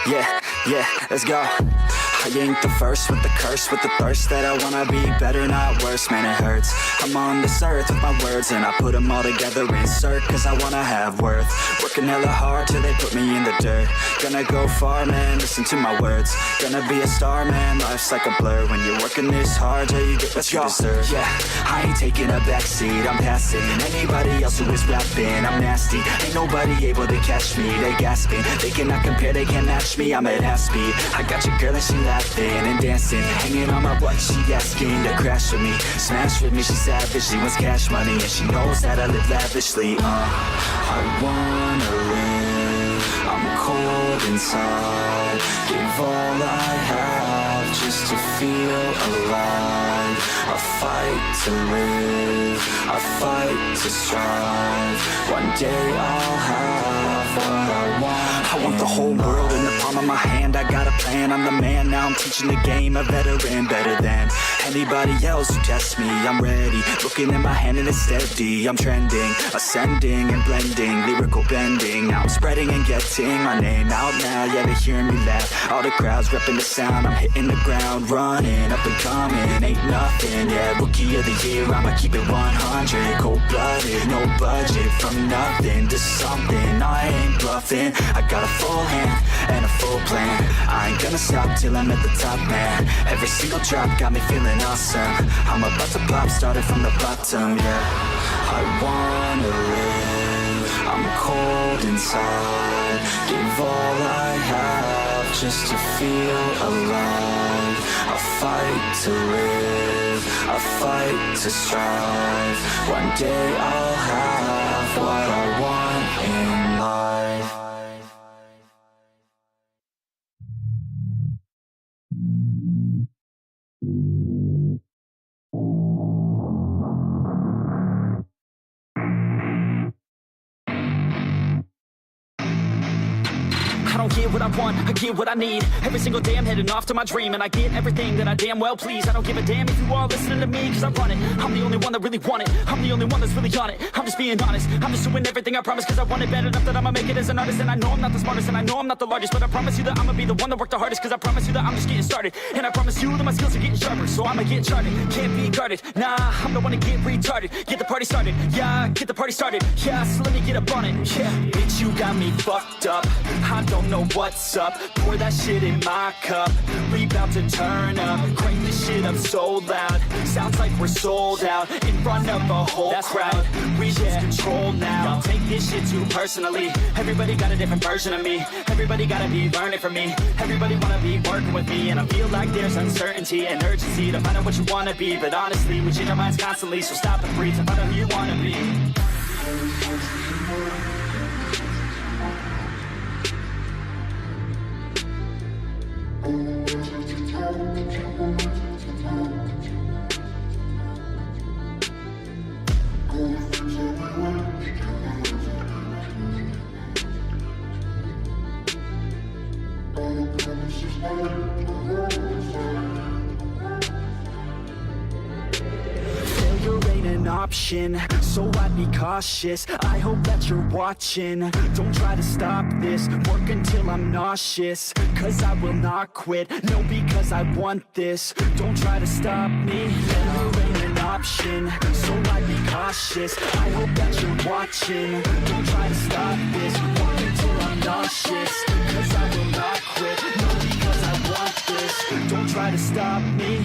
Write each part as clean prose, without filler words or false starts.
Yeah, let's go. I ain't the first with the curse, with the thirst that I wanna be better, not worse, man it hurts. I'm on this earth with my words and I put them all together, insert, cause I wanna have worth. Working hella hard till they put me in the dirt. Gonna go far, man, listen to my words. Gonna be a star, man, life's like a blur. When you're working this hard, yeah, you get what you deserve. Yeah, I ain't taking a backseat, I'm passing anybody else who is rapping. I'm nasty, ain't nobody able to catch me. They gasping, they cannot compare, they can't match me. I'm at half speed, I got your girl and she laughing and dancing, hanging on my butt, she asking to crash with me, smash with me. She savage, she wants cash money and she knows that I live lavishly. I wanna live, I'm cold inside. Give all I have just to feel alive. I fight to live, I fight to strive. One day I'll have what I want. I want the whole world in the palm of my hand. I got a plan, I'm the man. Now I'm teaching the game, a veteran, better than anybody else who tests me. I'm ready, looking at my hand and it's steady. I'm trending, ascending and blending, lyrical bending. Now I'm spreading and getting my name out now. Yeah, they're hearing me laugh, all the crowds repping the sound. I'm hitting the ground, running, up and coming, ain't nothing. Yeah, rookie of the year, I'ma keep it 100. Cold-blooded, no budget, from nothing to something. I ain't bluffing, I got a full hand and a full plan. I ain't gonna stop till I'm at the top, man. Every single drop got me feeling awesome. I'm about to pop, started from the bottom, yeah. I wanna live, I'm cold inside. Give all I have just to feel alive. I fight to live, I fight to strive. One day I'll have what I want in life. I don't get what I want, I get what I need. Every single day I'm heading off to my dream, and I get everything that I damn well please. I don't give a damn if you all listening to me, cause I run it. I'm the only one that really want it, I'm the only one that's really on it. I'm just being honest, I'm just doing everything I promise, cause I want it bad enough that I'ma make it as an artist. And I know I'm not the smartest, and I know I'm not the largest, but I promise you that I'ma be the one that worked the hardest. Cause I promise you that I'm just getting started, and I promise you that my skills are getting sharper. So I'ma get charted, can't be guarded. Nah, I'm the one to get retarded. Get the party started, yeah, get the party started. Yeah, so let me get up on it, yeah. Bitch, you got me fucked up, I don't know what's up. Pour that shit in my cup, we about to turn up. Crank this shit up so loud, sounds like we're sold out in front of a whole crowd. We lose control now, I'll take this shit too personally. Everybody got a different version of me, everybody gotta be learning from me. Everybody wanna be working with me, and I feel like there's uncertainty and urgency to find out what you wanna be. But honestly, we change our minds constantly, so stop and breathe and find out who you wanna be. Failure ain't an option, so I'd be cautious. I hope that you're watching. Don't try to stop this, work until I'm nauseous. Cause I will not quit, no, because I want this. Don't try to stop me, failure ain't an option, so I'd be cautious. I hope that you're watching. Don't try to stop this, work until I'm nauseous. Cause I will not quit, no, because I want this. Don't try to stop me.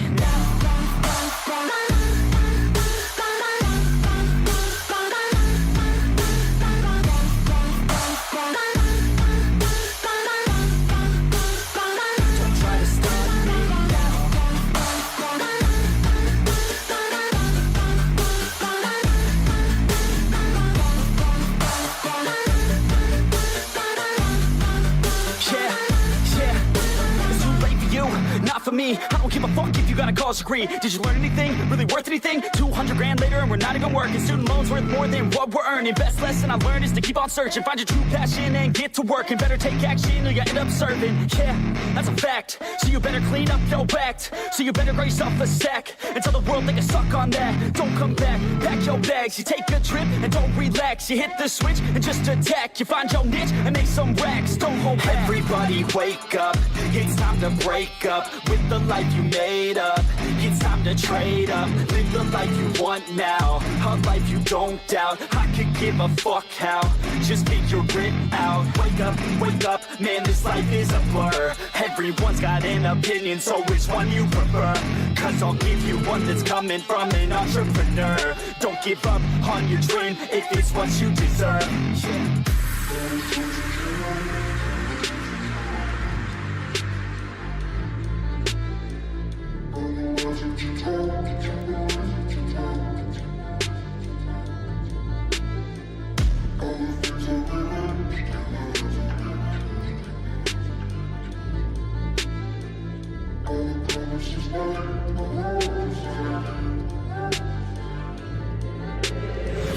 For me, I don't give give a fuck if you got a college degree. Did you learn anything? Really worth anything? 200 grand later and we're not even working. Student loans worth more than what we're earning. Best lesson I learned is to keep on searching. Find your true passion and get to work. And better take action or you end up serving. Yeah, that's a fact. So you better clean up your act. So you better grow yourself a sack. And tell the world they can suck on that. Don't come back, pack your bags. You take a trip and don't relax. You hit the switch and just attack. You find your niche and make some racks. Don't hold back. Everybody wake up. It's time to break up with the life you made up. It's time to trade up. Live the life you want now. A life you don't doubt. I could give a fuck how. Just figure it out. Wake up, man, this life is a blur. Everyone's got an opinion, so which one you prefer? Cause I'll give you one that's coming from an entrepreneur. Don't give up on your dream if it's what you deserve. Yeah.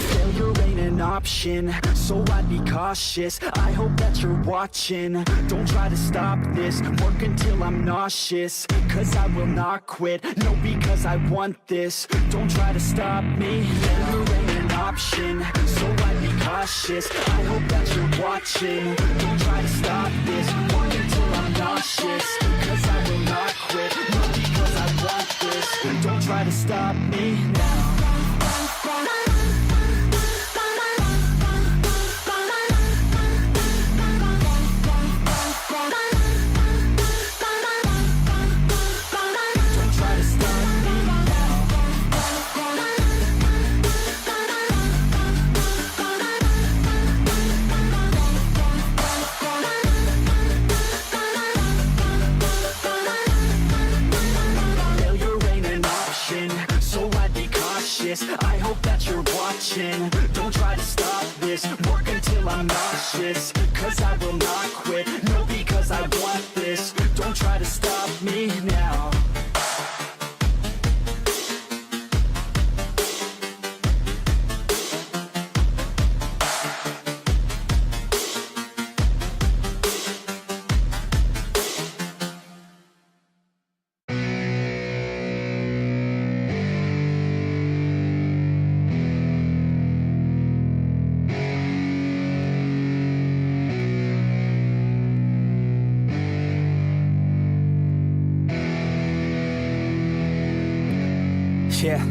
Failure ain't an option, so I'd be cautious. I hope that you're watching. Don't try to stop this, work until I'm nauseous. Cause I will not quit, no, because I want this. Don't try to stop me, failure ain't an option, so I'd be cautious. I hope that you're watching. Don't try to stop this, work until I'm nauseous. Cause I will not quit, no, because I want this. Don't try to stop me now. I hope that you're watching. Don't try to stop this, work until I'm nauseous. Cause I will not quit, no, because I want this. Don't try to stop me now. Yeah,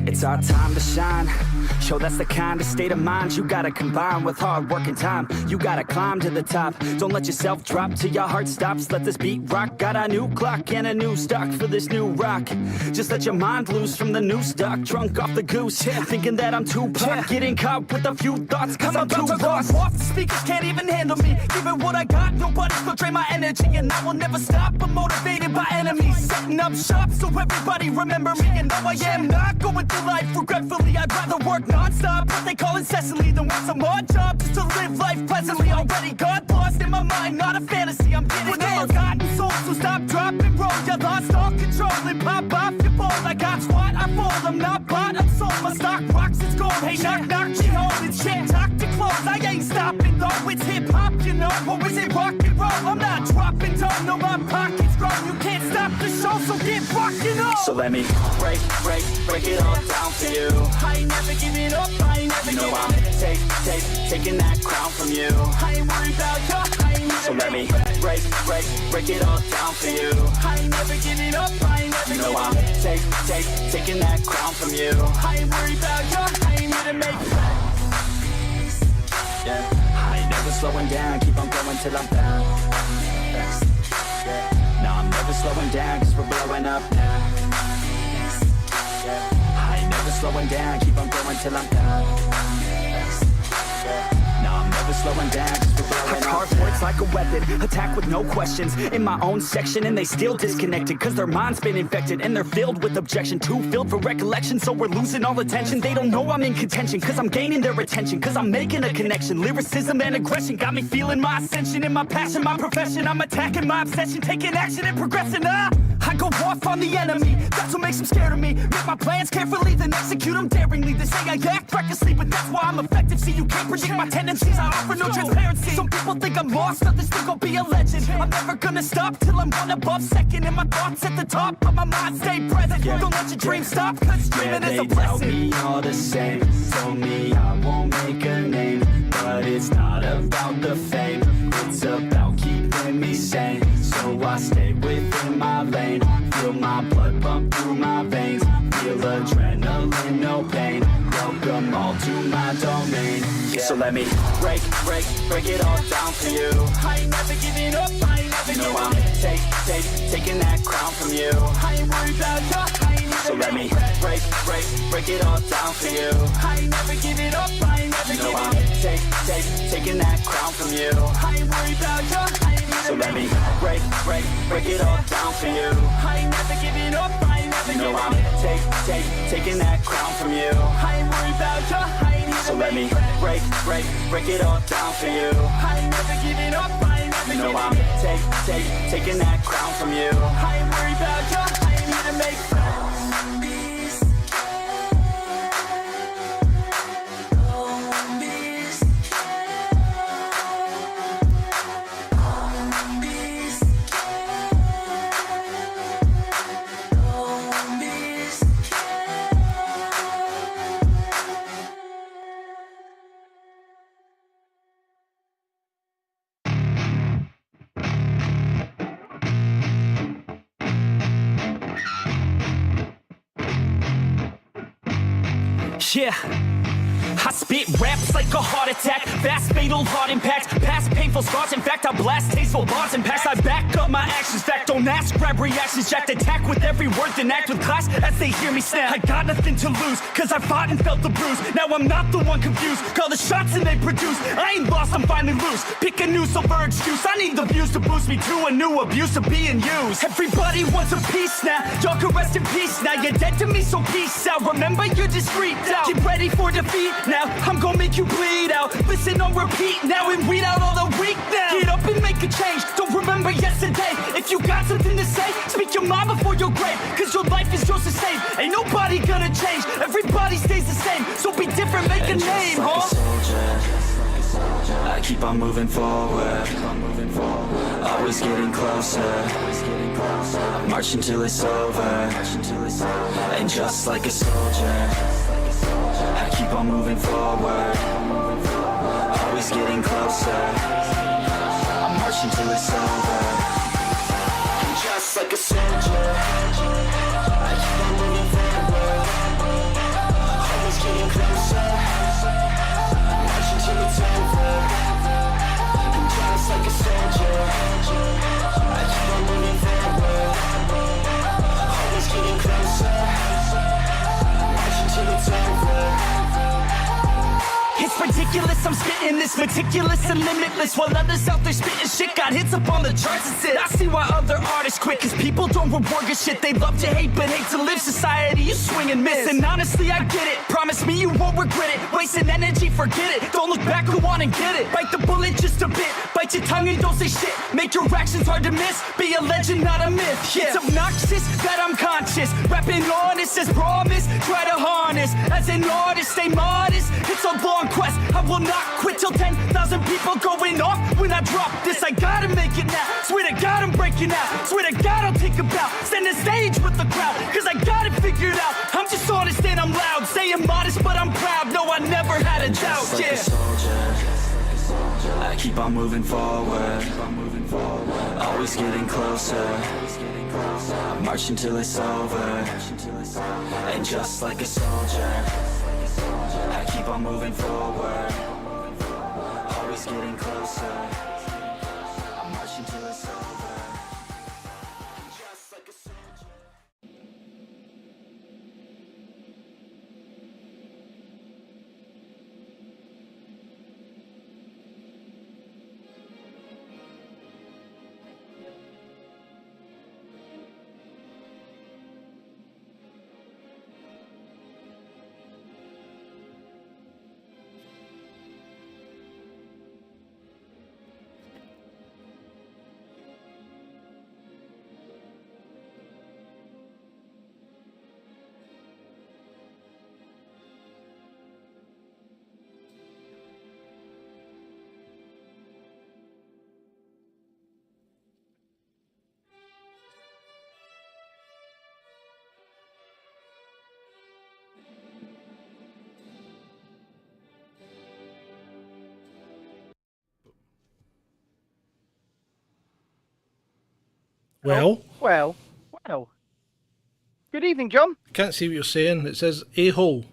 it's our time to shine. Yo, that's the kind of state of mind you gotta combine with hard work and time. You gotta climb to the top. Don't let yourself drop till your heart stops. Let this beat rock. Got a new clock and a new stock for this new rock. Just let your mind loose from the new stock. Drunk off the goose, yeah. Thinking that I'm too pop, yeah. Getting caught with a few thoughts cause I'm too lost. Off the speakers can't even handle me. Give it what I got, nobody's gonna drain my energy. And I will never stop, I'm motivated by enemies. Setting up shop so everybody remember me. And though I am not going through life regretfully, I'd rather work non-stop, what they call incessantly, than work some odd job just to live life pleasantly. Already got lost in my mind, not a fantasy, I'm getting with all forgotten souls, so stop, drop, and roll. You lost all control and pop off your ball. I got squat, I fall, I'm not bought, I'm sold. My stock rocks, it's gold. Hey, knock, knock, she holding shit. Talk to close, I ain't stopping though. It's hip-hop, you know, or is it rock and roll? I'm not dropping down, no, my pocket's grown. You can't stop the show, so get rockin' on. So let me break it all down for you. I ain't never giving up, I ain't never giving up. I'm taking that crown from you. I ain't worried about you, I ain't never. So let me break it all down for you. I ain't never giving up, I ain't never giving up. I'm taking that crown from you. I ain't worried about you, I ain't here to make friends. Yeah, I ain't never slowing down, keep on going till I'm down. Yeah, no, I'm never slowing down, cause we're blowing up now. Yeah, I ain't never slowing down, keep on going till I'm down. No, I'm never slowing down, cause we're blowing up. I carve words like a weapon, attack with no questions. In my own section and they still disconnected, cause their mind's been infected and they're filled with objection. Too filled for recollection, so we're losing all attention. They don't know I'm in contention, cause I'm gaining their attention, cause I'm making a connection. Lyricism and aggression got me feeling my ascension. In my passion, my profession, I'm attacking my obsession, taking action and progressing. I go off on the enemy, that's what makes them scared of me. Make my plans carefully, then execute them daringly. They say I act recklessly, but that's why I'm effective. See, you can't predict my tendencies, I offer no transparency. Some people think I'm lost, others think I'll be a legend. I'm never gonna stop till I'm one above second. And my thoughts at the top, but my mind stay present. Don't let your dreams stop, cause dreaming is a blessing. They tell me all the same, told me I won't make a name. But it's not about the fame, it's about keeping me sane. So I stay within my lane, feel my blood pump through my veins. Feel adrenaline, no pain, welcome all to my domain. So let me break it all down for you. I ain't never giving up, I ain't never giving up. I'm taking that crown from you. I ain't worried about you, I ain't never. So let me break it all down for you. I ain't never giving up, I ain't never giving up. I'm taking that crown from you. I ain't worried about you, I ain't never. So let me break it all down for you. I ain't never giving up, I ain't never giving up. I'm taking that crown from you. I ain't worried about you, I ain't even. So let me break it all down for you. I ain't never giving up, I ain't never giving up. I'm taking that crown from you. I ain't worried about you, I ain't here to make friends. Yeah, I spit raps like a heart attack, fast fatal heart impact, past painful scars. In fact, I blast tasteful bars and past. I back up my actions, fact don't ask, grab reactions, jacked attack with every word, then act with class as they hear me snap. I got nothing to lose, cause I fought and felt the bruise. Now I'm not the one confused, call the shots and they produce. I ain't lost, I'm finally loose, pick a new silver excuse. I need the views to boost me to a new abuse of being used. Everybody wants a piece now, y'all can rest in peace now. You're dead to me, so peace out. Remember you're discreet out, get ready for defeat now. I'm gonna make you bleed out, listen on repeat now and weed out all the weak now. Get up and make a change, don't remember yesterday. If you got something to say, speak your mind before your grave, cause your life is yours to save. Ain't nobody gonna change, everybody stays the same. So be different, make a name, like huh? A soldier, I keep on moving forward, always getting closer. I march until it's over, and just like a soldier, I keep on moving forward, always getting closer. I march until it's over, and just like a soldier, I keep on moving forward, always getting closer. I march until it's over, and just like a soldier, I keep on moving forward, always getting closer. I march until it's over. It's ridiculous, I'm spitting this meticulous and limitless, while others out there spitting shit got hits up on the charts and shit. I see why other artists quit, cause people don't reward good shit. They love to hate but hate to live. Society, you swing and miss, and honestly I get it. Promise me you won't regret it, wasting energy, forget it. Don't look back, go on and get it. Bite the bullet just a bit, bite your tongue and don't say shit. Make your actions hard to miss, be a legend not a myth. Yeah. It's obnoxious that I'm conscious, rapping honest as promise. Try to harness, as an artist stay modest. It's a long quest, I will not quit till 10,000 people going off when I drop this. I gotta make it now, swear to God I'm breaking out. Swear to God I'll take a bow, stand the stage with the crowd, cause I got it figured out. I'm just honest and I'm loud, saying modest but I'm proud. No, I never had a doubt, Just like a soldier, I keep on moving forward, always getting closer. I march until it's over, and just like a soldier, I keep on moving forward, always getting closer. I march until it's over, just like a soldier. Well, Well. Good evening, John. can't see what you're saying. It says a-hole.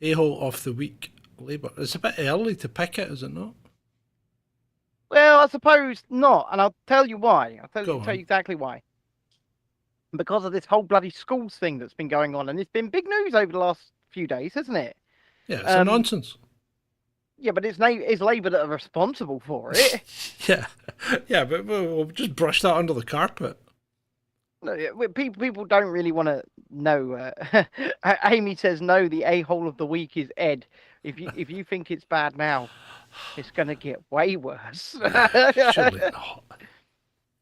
A-hole of the week. Labour. It's a bit early to pick it, is it not? Well, I suppose not, and I'll tell you why. I'll Go tell on. you exactly why. Because of this whole bloody schools thing that's been going on, and it's been big news over the last few days, hasn't it? Yeah, it's a nonsense. Yeah, but it's Labour that are responsible for it. Yeah, but we'll just brush that under the carpet. No, people don't really want to know. Amy says no. The a-hole of the week is Ed. If you think it's bad now, it's gonna get way worse. Surely not.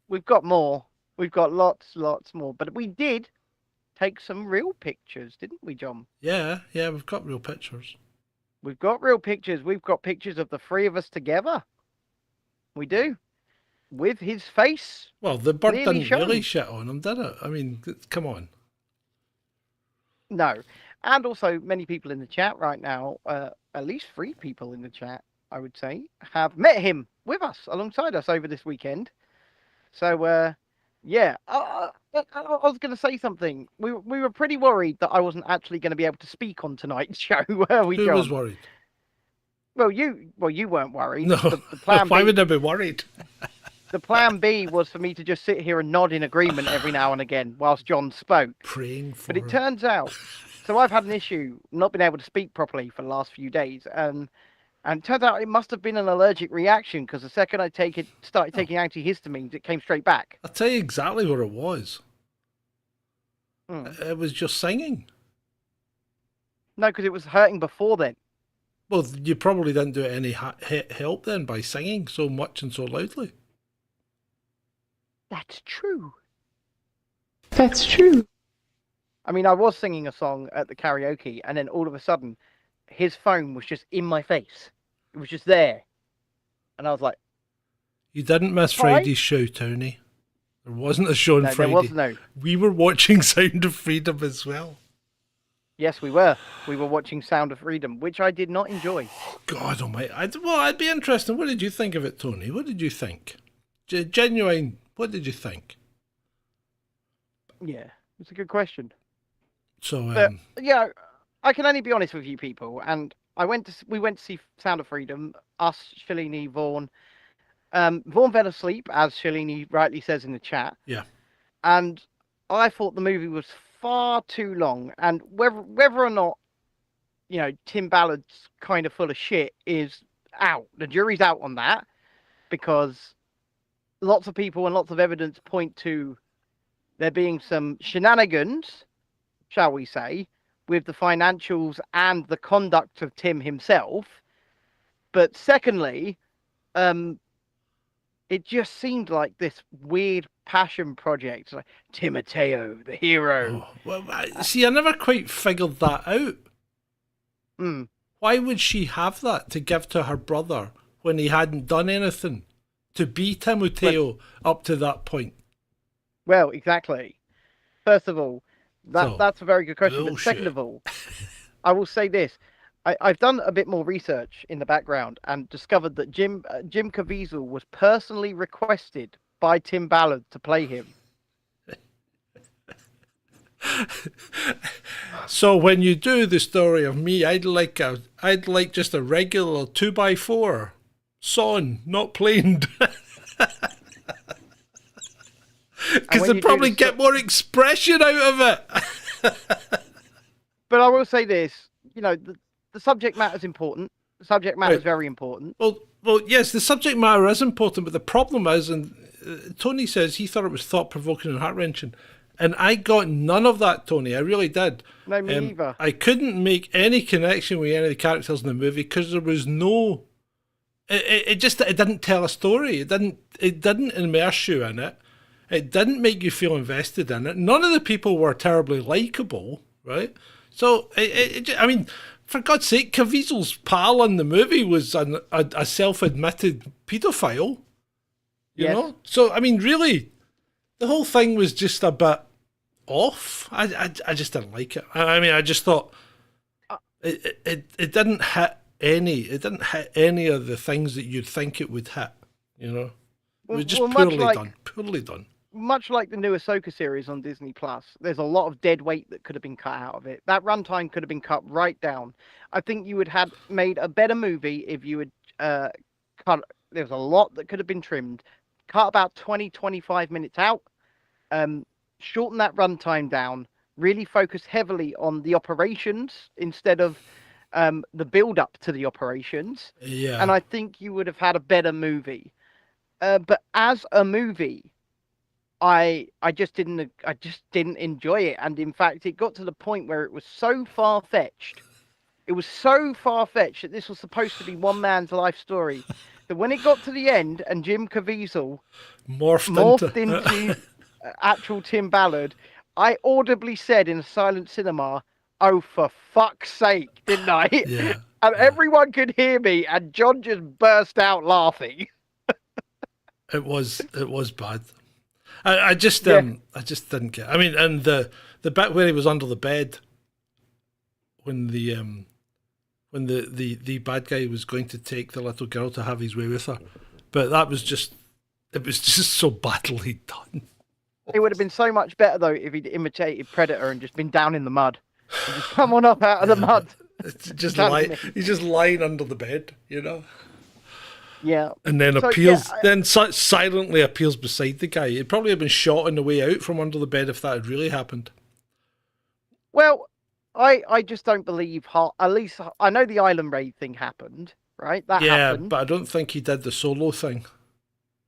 We've got more. We've got lots more. But we did take some real pictures, didn't we, John? Yeah, we've got real pictures. We've got real pictures. We've got pictures of the three of us together. We do. With his face. Well, the bird Clearly didn't shown. really shit on him, did it? I mean, come on. No. And also, many people in the chat right now, at least 3 people in the chat, I would say, have met him with us, alongside us over this weekend. So, yeah. I was going to say something. We were pretty worried that I wasn't actually going to be able to speak on tonight's show, were we, Who John? was worried? Well, you weren't worried. No, The plan why B, would I be worried? the plan B was for me to just sit here and nod in agreement every now and again whilst John spoke. Praying for But it him. turns out, so I've had an issue not being able to speak properly for the last few days, and it turns out it must have been an allergic reaction, because the second I started taking antihistamines, it came straight back. I'll tell you exactly what it was. Hmm. It was just singing. No, because it was hurting before then. Well, you probably didn't do it any help then by singing so much and so loudly. That's true. That's true. I mean, I was singing a song at the karaoke, and then all of a sudden, his phone was just in my face. It was just there. And I was like, You didn't miss All right. Friday's show, Tony. There wasn't a show on no, Friday. there was no. We were watching Sound of Freedom as well. Yes, we were. We were watching Sound of Freedom, which I did not enjoy. God almighty. I'd be interested. What did you think of it, Tony? What did you think? Genuine, what did you think? Yeah, it's a good question. So, Yeah, I can only be honest with you people, and we went to see Sound of Freedom, us, Shalini, Vaughan. Vaughan fell asleep, as Shalini rightly says in the chat. Yeah. And I thought the movie was far too long, and whether or not, you know, Tim Ballard's kind of full of shit is out. The jury's out on that, because lots of people and lots of evidence point to there being some shenanigans, shall we say, with the financials and the conduct of Tim himself. But secondly, it just seemed like this weird passion project, like Timoteo, the hero. see, I never quite figured that out. Mm. Why would she have that to give to her brother when he hadn't done anything to be Timoteo up to that point? Well, exactly. First of all, that's a very good question. But Bullshit. second of all, I will say this. I've done a bit more research in the background and discovered that Jim Caviezel was personally requested by Tim Ballard to play him. So when you do the story of me, I'd like just a regular 2x4 sawn, not planed. Because when they'd you do probably the get more expression out of it. But I will say this, you know, the subject matter is important. The subject matter is Right. very important. Well, yes, the subject matter is important, but the problem is, and Tony says he thought it was thought-provoking and heart-wrenching, and I got none of that, Tony. I really did. No, me neither. I couldn't make any connection with any of the characters in the movie because there was no. It didn't tell a story. It didn't immerse you in it. It didn't make you feel invested in it. None of the people were terribly likable, right? So I mean, for God's sake, Caviezel's pal in the movie was a self-admitted paedophile. You Yes. know? So, I mean, really, the whole thing was just a bit off. I just didn't like it. I mean, I just thought it didn't hit any of the things that you'd think it would hit, you know? It was just well, much poorly like- done. Poorly done. much like the new Ahsoka series on Disney Plus, there's a lot of dead weight that could have been cut out of it. That runtime could have been cut right down. I think you would have made a better movie if you had cut. There's a lot that could have been trimmed. Cut about 20-25 minutes out. Shorten that runtime down. Really focus heavily on the operations instead of the build up to the operations. Yeah. And I think you would have had a better movie. But as a movie, I just didn't enjoy it. And in fact, it got to the point where it was so far fetched. It was so far fetched that this was supposed to be one man's life story. That when it got to the end and Jim Caviezel morphed into actual Tim Ballard, I audibly said in a silent cinema, "Oh, for fuck's sake," didn't I? Yeah. And everyone could hear me, and John just burst out laughing. It was bad. I just didn't get. I mean, and the bit where he was under the bed when the bad guy was going to take the little girl to have his way with her, but it was just so badly done. It would have been so much better though if he'd imitated Predator and just been down in the mud. And just come on up out of the mud. It's just he's just lying under the bed, you know. Yeah. And then silently appears beside the guy. He'd probably have been shot on the way out from under the bed if that had really happened. Well, I just don't believe at least I know the island raid thing happened, right? That happened. Yeah, but I don't think he did the solo thing.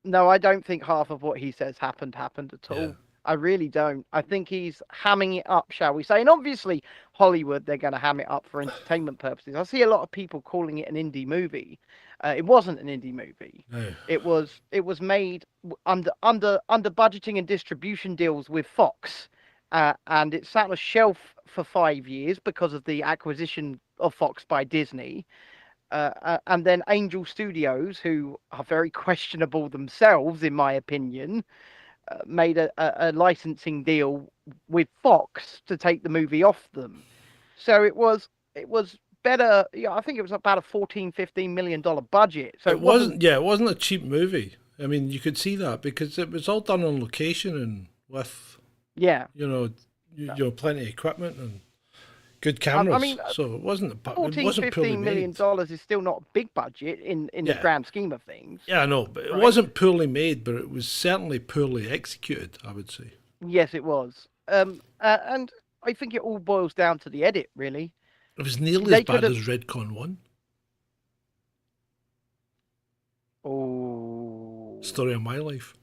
No, I don't think half of what he says happened at all. Yeah. I really don't. I think he's hamming it up, shall we say. And obviously, Hollywood, they're going to ham it up for entertainment purposes. I see a lot of people calling it an indie movie. It wasn't an indie movie. No. It was made under budgeting and distribution deals with Fox. And it sat on a shelf for 5 years because of the acquisition of Fox by Disney. And then Angel Studios, who are very questionable themselves, in my opinion, made a licensing deal with Fox to take the movie off them. So it was better. Yeah, I think it was about a $14-15 million budget. So it wasn't. Yeah, it wasn't a cheap movie. I mean, you could see that because it was all done on location and with you know plenty of equipment and good cameras. I mean, so it wasn't $14-15 million is still not a big budget in the grand scheme of things. Yeah, I know, but it wasn't poorly made, but it was certainly poorly executed, I would say. Yes, it was. And I think it all boils down to the edit, really. It was nearly as bad as Redcon 1. Oh. Story of my life.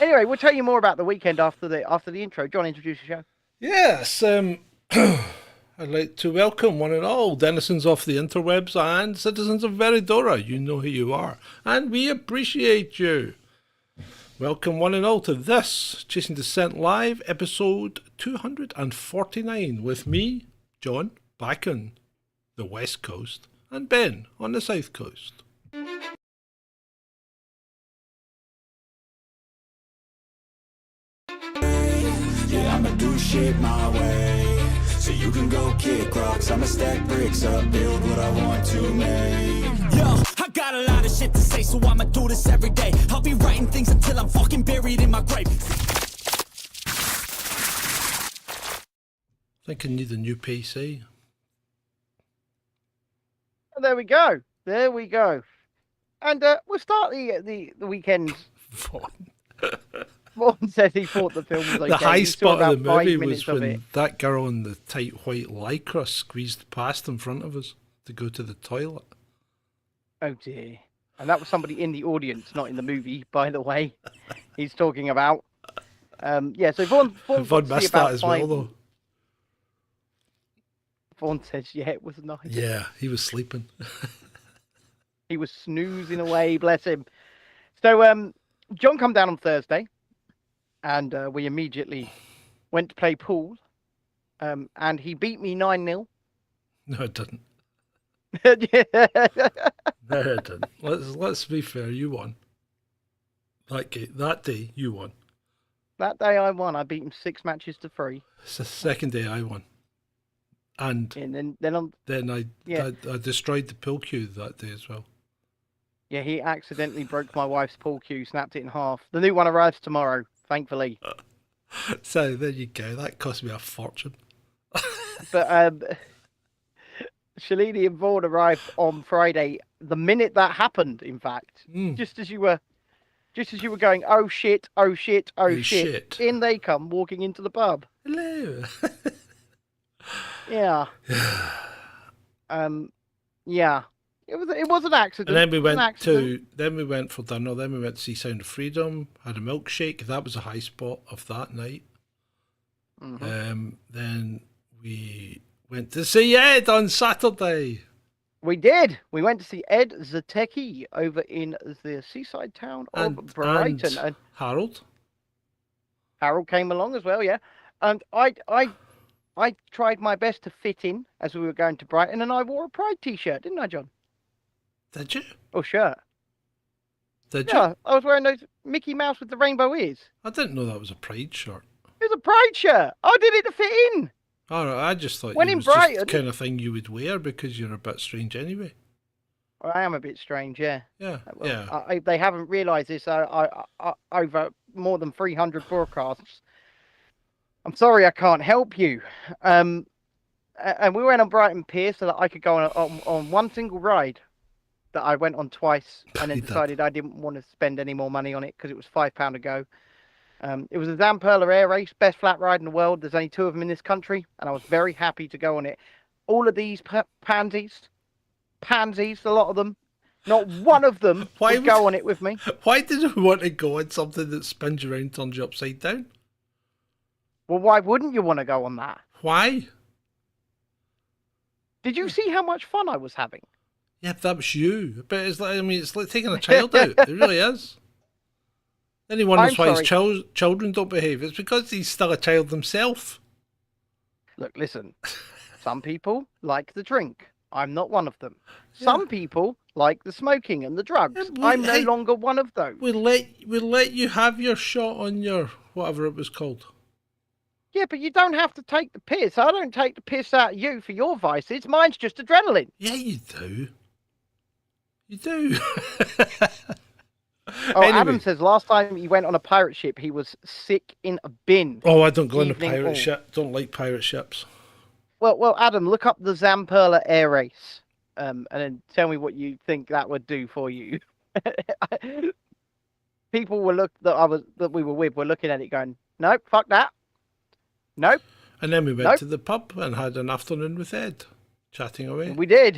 Anyway, we'll tell you more about the weekend after the intro. John, introduce the show. Yes, I'd like to welcome one and all denizens of the interwebs and citizens of Veridora. You know who you are, and we appreciate you. Welcome one and all to this Chasing Dissent Live, episode 249, with me, John, back on the West Coast, and Ben on the South Coast. Yeah, I'ma do shit my way, so you can go kick rocks. I'ma stack bricks up, build what I want to make. Yo, I got a lot of shit to say, so I'ma do this every day. I'll be writing things until I'm fucking buried in my grave. I think I need a new PC. There we go. And we'll start the weekend. Vaughan says he thought the film was okay. The high spot of the movie was when when that girl in the tight white lycra squeezed past in front of us to go to the toilet. Oh dear. And that was somebody in the audience, not in the movie, by the way. He's talking about. So Vaughan missed that as well, though. Vaughan says, yeah, it was nice. Yeah, he was sleeping. He was snoozing away, bless him. So John come down on Thursday, and we immediately went to play pool, and he beat me 9-0. No, it didn't. Yeah. No, it didn't. Let's be fair. You won. That day, you won. That day I won. I beat him 6 matches to 3. It's the second day I won. And then I destroyed the pool cue that day as well. Yeah, he accidentally broke my wife's pool cue, snapped it in half. The new one arrives tomorrow, thankfully. So there you go. That cost me a fortune. But Shalini and Vaughan arrived on Friday. The minute that happened, in fact, just as you were going, oh shit, oh shit, oh shit, in they come, walking into the pub. Hello. Yeah. Yeah. It was an accident. And then we went for dinner. Then we went to see Sound of Freedom. Had a milkshake. That was a high spot of that night. Mm-hmm. Then we went to see Ed on Saturday. We did. We went to see Ed Zatecki over in the seaside town of Brighton. And Harold. Harold came along as well, yeah. And I tried my best to fit in as we were going to Brighton, and I wore a Pride t-shirt, didn't I, John? Did you? Oh, shirt. Did Yeah, you? I was wearing those Mickey Mouse with the rainbow ears. I didn't know that was a Pride shirt. It was a Pride shirt. I did it to fit in. All right, I just thought When it in was just Brighton- the kind of thing you would wear because you're a bit strange anyway. Well, I am a bit strange, yeah. Yeah, Well, yeah. they haven't realised this over more than 300 broadcasts. I'm sorry, I can't help you. And we went on Brighton Pier so that I could go on one single ride that I went on twice, and then You did. decided I didn't want to spend any more money on it because it was £5 a go. It was a Zamperla Air Race, best flat ride in the world. There's only 2 of them in this country, and I was very happy to go on it. All of these pansies, a lot of them, not one of them would go on it with me. Why did you want to go on something that spins you around, turns you upside down? Well, why wouldn't you want to go on that? Why? Did you see how much fun I was having? Yeah, but that was you. But it's like, I mean, it's like taking a child out. It really is. Anyone wonders why his children don't behave. It's because he's still a child himself. Look, listen. Some people like the drink. I'm not one of them. Some people like the smoking and the drugs. Yeah, I'm no longer one of those. We'll let you have your shot on your whatever it was called. Yeah, but you don't have to take the piss. I don't take the piss out of you for your vices. Mine's just adrenaline. Yeah, you do. You do. Oh, Anyway. Adam says last time he went on a pirate ship, he was sick in a bin. Oh, I don't go on a Evening pirate all. ship. Don't like pirate ships. Well, Adam, look up the Zamperla Air Race, and then tell me what you think that would do for you. People that we were with were looking at it, going, "Nope, fuck that. Nope." And then we went to the pub and had an afternoon with Ed, chatting away. We did,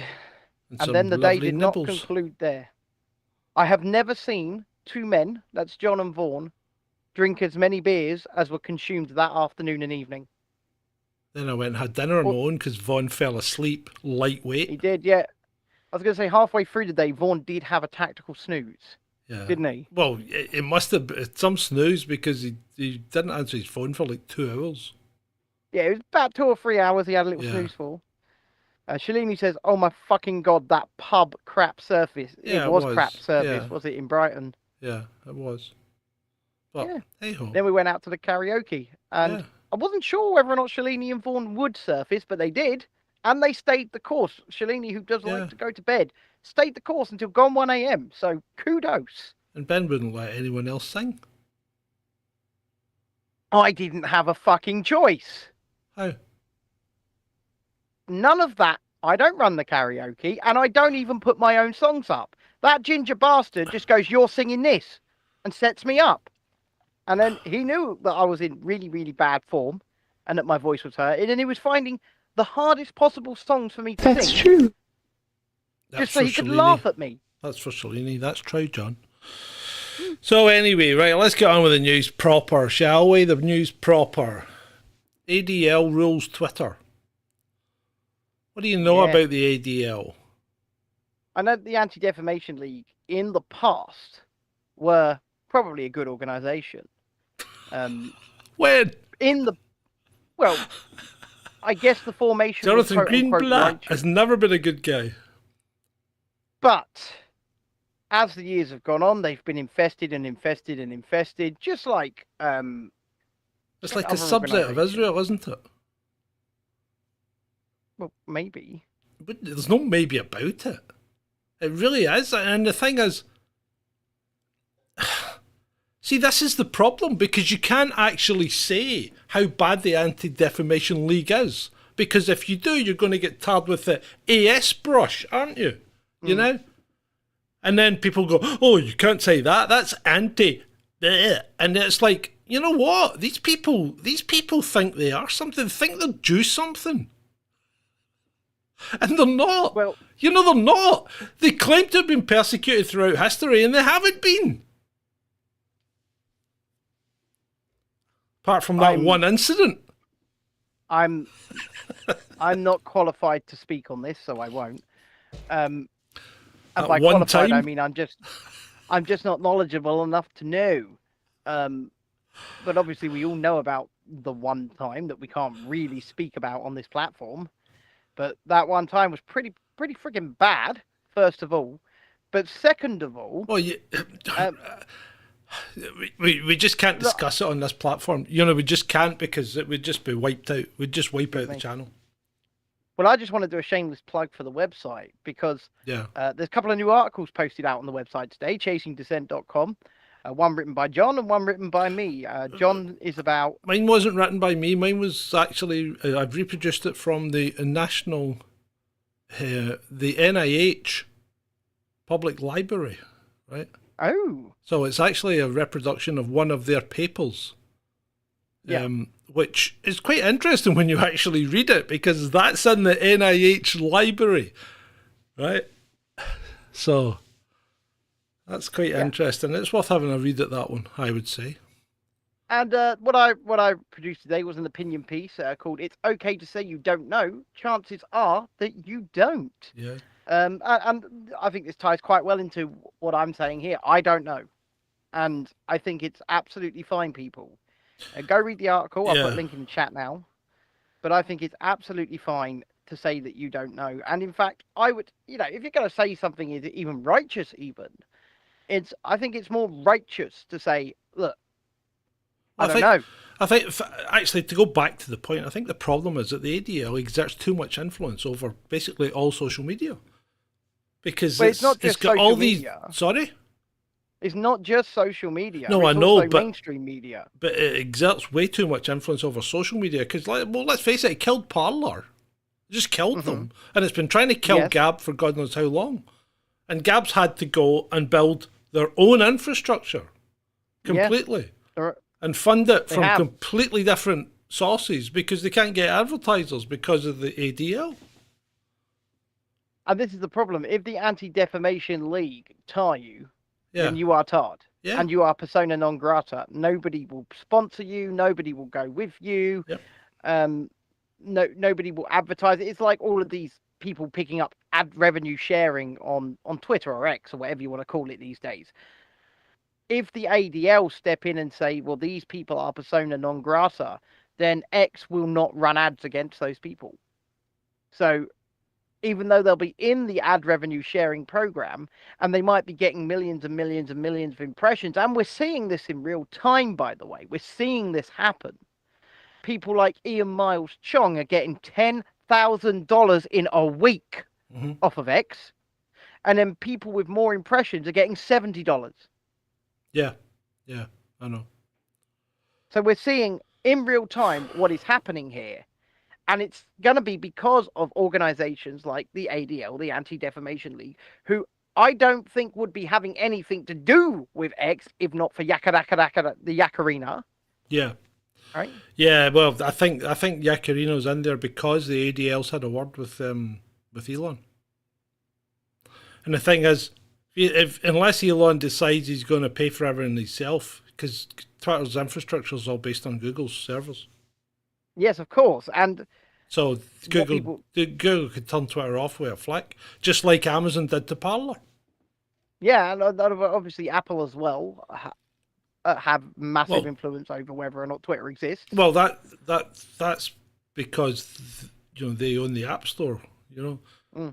And and some then the day lovely did not nibbles. conclude there. I have never seen 2 men, that's John and Vaughan, drink as many beers as were consumed that afternoon and evening. Then I went and had dinner on my own because Vaughn fell asleep, lightweight. He did, yeah. I was going to say, halfway through the day, Vaughan did have a tactical snooze, Yeah. didn't he? Well, it must have been some snooze because he didn't answer his phone for like 2 hours. Yeah, it was about 2 or 3 hours he had a little snooze for. Shalini says, "Oh my fucking god, that pub crap surface." Yeah, it was it was. crap surface, Yeah. was it, in Brighton? Yeah, it was. But hey ho. Then we went out to the karaoke, and Yeah. I wasn't sure whether or not Shalini and Vaughan would surface, but they did, and they stayed the course. Shalini, who doesn't like to go to bed, stayed the course until gone 1 a.m. So kudos. And Ben wouldn't let anyone else sing. I didn't have a fucking choice. How? None of that. I don't run the karaoke, and I don't even put my own songs up. That ginger bastard just goes, "You're singing this," and sets me up. And then he knew that I was in really, really bad form and that my voice was hurting, and he was finding the hardest possible songs for me to That's sing. true. Just so he could laugh at me. That's for Shalini. That's true, John. So anyway, right, let's get on with the news proper, shall we? The news proper. ADL rules Twitter. What do you know about the ADL? I know the Anti-Defamation League in the past were probably a good organisation. When? Well, I guess the formation was Jonathan quote-unquote Greenblatt righteous. has never been a good guy. But as the years have gone on, they've been infested and infested and infested, just like It's like a other subset of organisations. Israel, isn't it? Well, maybe. But there's no maybe about it. It really is. And the thing is, see, this is the problem, because you can't actually say how bad the Anti-Defamation League is. Because if you do, you're going to get tarred with the AS brush, aren't you? You know? And then people go, oh, you can't say that. That's anti. And it's like, you know what? These people think they are something, think they're due something. And they're not. Well, you know, they're not. They claim to have been persecuted throughout history, and they haven't been. Apart from that one incident. I'm not qualified to speak on this, so I won't. And by qualified, I mean I'm just not knowledgeable enough to know. But obviously, we all know about the one time that we can't really speak about on this platform. But that one time was pretty freaking bad. First of all, but second of all, well, we just can't discuss it on this platform. You know, we just can't, because it would just be wiped out. We'd just wipe out the channel. Well, I just want to do a shameless plug for the website, because there's a couple of new articles posted out on the website today, chasingdissent.com. One written by John and one written by me. John is about... Mine wasn't written by me. Mine was actually... I've reproduced it from the national... the NIH Public Library, right? Oh. So it's actually a reproduction of one of their papers. Yeah. Which is quite interesting when you actually read it, because that's in the NIH library, right? So that's quite interesting. It's worth having a read at that one, I would say. And what I produced today was an opinion piece called "It's Okay to Say You Don't Know. Chances Are That You Don't." Yeah. And I think this ties quite well into what I'm saying here. I don't know, and I think it's absolutely fine, people. Go read the article. I'll put a link in the chat now. But I think it's absolutely fine to say that you don't know. And in fact, I would, if you're going to say something is even righteous, I think it's more righteous to say, look, I don't know. I think, actually, to go back to the point, I think the problem is that the ADL exerts too much influence over basically all social media. Because it's not just got social all these... media. Sorry? It's not just social media. No, it's I know, also but mainstream media. But it exerts way too much influence over social media, because, let's face it, it killed Parler. It just killed them. And it's been trying to kill Gab for God knows how long. And Gab's had to go and build their own infrastructure completely and fund it from completely different sources, because they can't get advertisers because of the ADL. And this is the problem. If the Anti-Defamation League tar you, then you are tarred. Yeah. And you are persona non grata. Nobody will sponsor you. Nobody will go with you. Yep. Nobody will advertise it. It's like all of these people picking up ad revenue sharing on Twitter or X or whatever you want to call it these days. If the ADL step in and say, well, these people are persona non grata, then X will not run ads against those people. So even though they'll be in the ad revenue sharing program and they might be getting millions and millions and millions of impressions, and we're seeing this in real time, by the way, we're seeing this happen. People like Ian Miles Chong are getting $10,000 in a week off of X, and then people with more impressions are getting $70. Yeah, I know. So we're seeing in real time what is happening here. And it's going to be because of organizations like the ADL, the Anti-Defamation League, who I don't think would be having anything to do with X if not for the Yakarina. Yeah. Right? Yeah, well, I think Yakarino's in there because the ADL's had a word with Elon. And the thing is, unless Elon decides he's going to pay for everything himself, because Twitter's infrastructure is all based on Google's servers. Yes, of course. And so Google could turn Twitter off with a flick, just like Amazon did to Parler. Yeah, and obviously Apple as well have massive influence over whether or not Twitter exists. Well, that's because they own the App Store.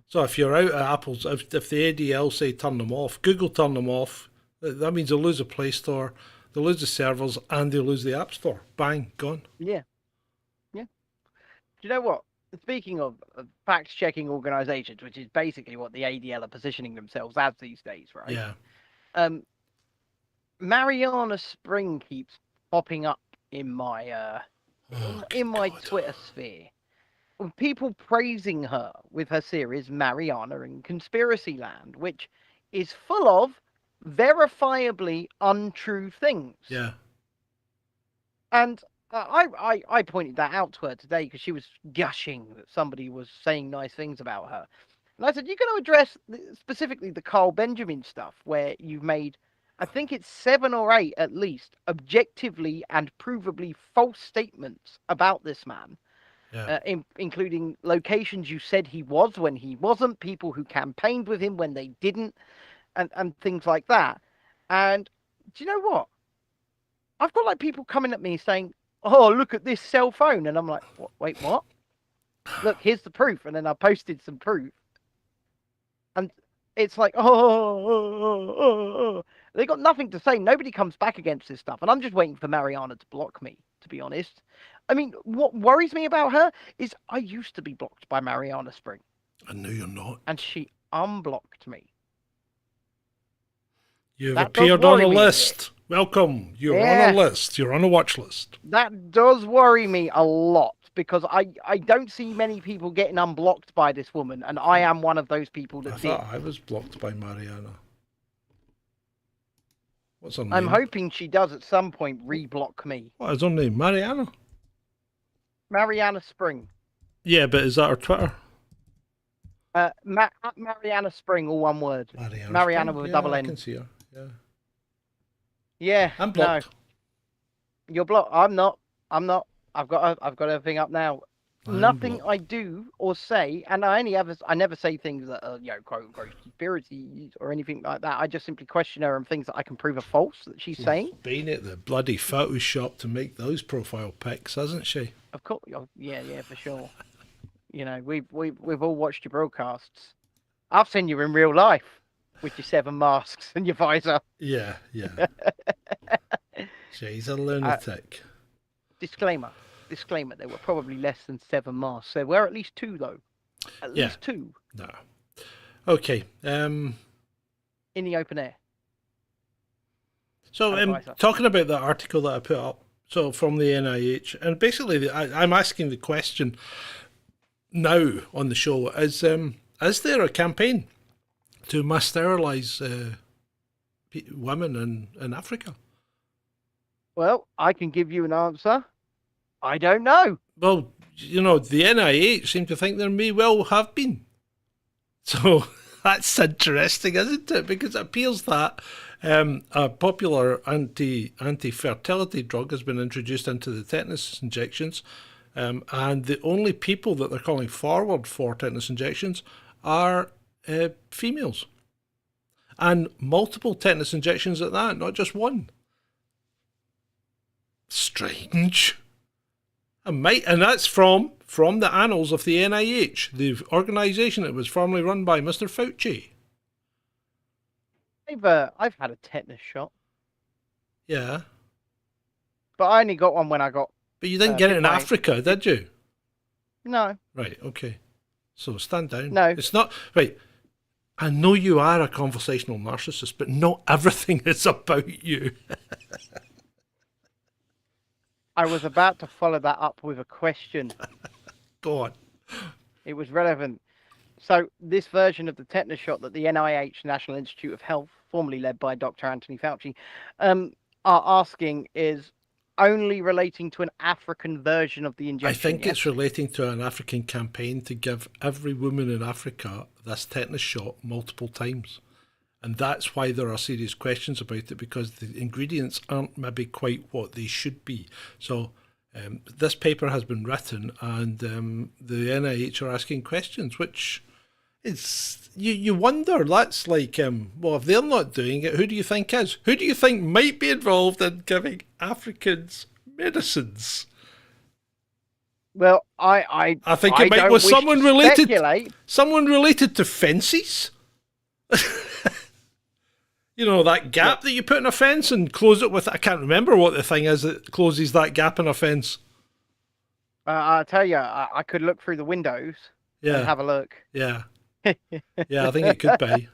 So if you're out at Apple's, if the ADL say turn them off, Google turn them off, that means they'll lose the Play Store, they'll lose the servers, and they'll lose the App Store. Bang, gone. Yeah. Do you know what? speaking of fact-checking organisations, which is basically what the ADL are positioning themselves as these days, right? Yeah. Mariana Spring keeps popping up in my in my God. Twitter sphere. People praising her with her series Mariana in Conspiracy Land, which is full of verifiably untrue things. Yeah. And I pointed that out to her today because she was gushing that somebody was saying nice things about her. And I said, you're going to address specifically the Carl Benjamin stuff where you've made, I think it's 7 or 8 at least, objectively and provably false statements about this man. Yeah. Including locations you said he was when he wasn't, people who campaigned with him when they didn't, and things like that. And do you know what? I've got like people coming at me saying, "Oh, look at this cell phone," and I'm like, "Wait, what? Look, here's the proof." And then I posted some proof, and it's like, oh. They got nothing to say. Nobody comes back against this stuff, and I'm just waiting for Mariana to block me, to be honest. I mean, what worries me about her is I used to be blocked by Mariana Spring. I know you're not. And she unblocked me. You've That appeared does on worry a me a list. Welcome. You're Yeah. on a list. You're on a watch list. That does worry me a lot because I don't see many people getting unblocked by this woman, and I am one of those people I that thought did. I was blocked by Mariana. What's her name? I'm hoping she does at some point reblock me. What is her name? Mariana? Mariana Spring. Yeah, but is that her Twitter? At Mariana Spring, all one word. Mariana with a double I N. can see her. Yeah. Yeah. I'm blocked. No. You're blocked. I'm not. I've got everything up now. I'm Nothing blocked. I do or say, and I never say things that are, quote unquote conspiracies or anything like that. I just simply question her on things that I can prove are false that she's saying. Been at the bloody Photoshop to make those profile pics, hasn't she? Of course, yeah, for sure. We've all watched your broadcasts. I've seen you in real life with your 7 masks and your visor. Yeah. She's a lunatic. Disclaimer, there were probably less than 7 masks. There were at least 2 though. At least 2 No. Okay. in the open air. So talking about that article that I put up, so from the NIH, and basically I'm asking the question now on the show, is there a campaign to mass sterilise women in Africa? Well, I can give you an answer. I don't know. Well, the NIH seem to think there may well have been. So that's interesting, isn't it? Because it appears that a popular anti-fertility drug has been introduced into the tetanus injections, and the only people that they're calling forward for tetanus injections are females. And multiple tetanus injections at that, not just one. Strange. And that's from the annals of the NIH, the organisation that was formerly run by Mr. Fauci. I've had a tetanus shot, Yeah. but I only got one when I got. But you didn't get it in bit by- Africa, did you? No. Right, okay. So stand down. No. It's not... Right, I know you are a conversational narcissist, but not everything is about you. I was about to follow that up with a question. Go on. It was relevant. So this version of the tetanus shot that the NIH, National Institute of Health, formerly led by Dr. Anthony Fauci, are asking is only relating to an African version of the injection. I think yes? it's relating to an African campaign to give every woman in Africa this tetanus shot multiple times. And that's why there are serious questions about it, because the ingredients aren't maybe quite what they should be. So this paper has been written, and the NIH are asking questions, which is, you wonder, that's like, well, if they're not doing it, who do you think is? Who do you think might be involved in giving Africans medicines? Well, I think it might don't was wish someone to related. speculate. Someone related to fences. You know, that gap that you put in a fence and close it with. I can't remember what the thing is that closes that gap in a fence. I tell you, I could look through the windows and Yeah, have a look. yeah, yeah. I think it could be.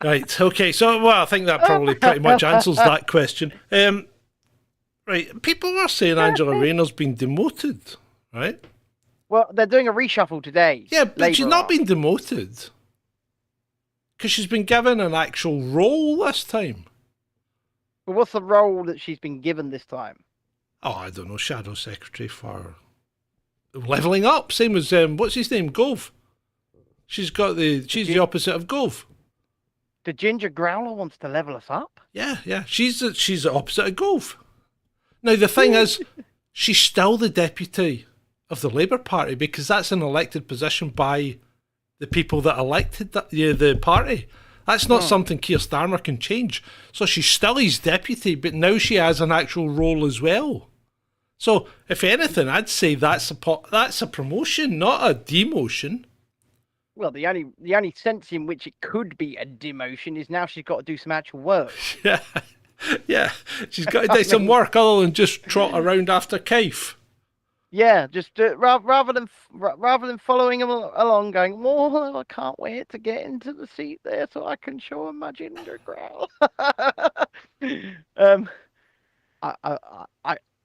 Right. Okay. So, well, I think that probably pretty much answers that question. Right. People are saying Angela Rayner's been demoted. Right. Well, they're doing a reshuffle today. Yeah, but she's Labour not are. been demoted because she's been given an actual role this time. But what's the role that she's been given this time? Oh, I don't know. Shadow Secretary for leveling up. Same as what's his name? Gove. She's the opposite of Gove. The Ginger Growler wants to level us up? Yeah, yeah. She's the opposite of Gove. Now the thing is, she's still the deputy of the Labour Party because that's an elected position by the people that elected the party. That's not something Keir Starmer can change. So she's still his deputy, but now she has an actual role as well. So if anything, I'd say that's a promotion, not a demotion. Well, the only sense in which it could be a demotion is now she's got to do some actual work. Yeah, yeah. She's got to do some work other than just trot around after Kaif. Yeah, just rather than following him along, going, "Oh, I can't wait to get into the seat there so I can show him my ginger growl."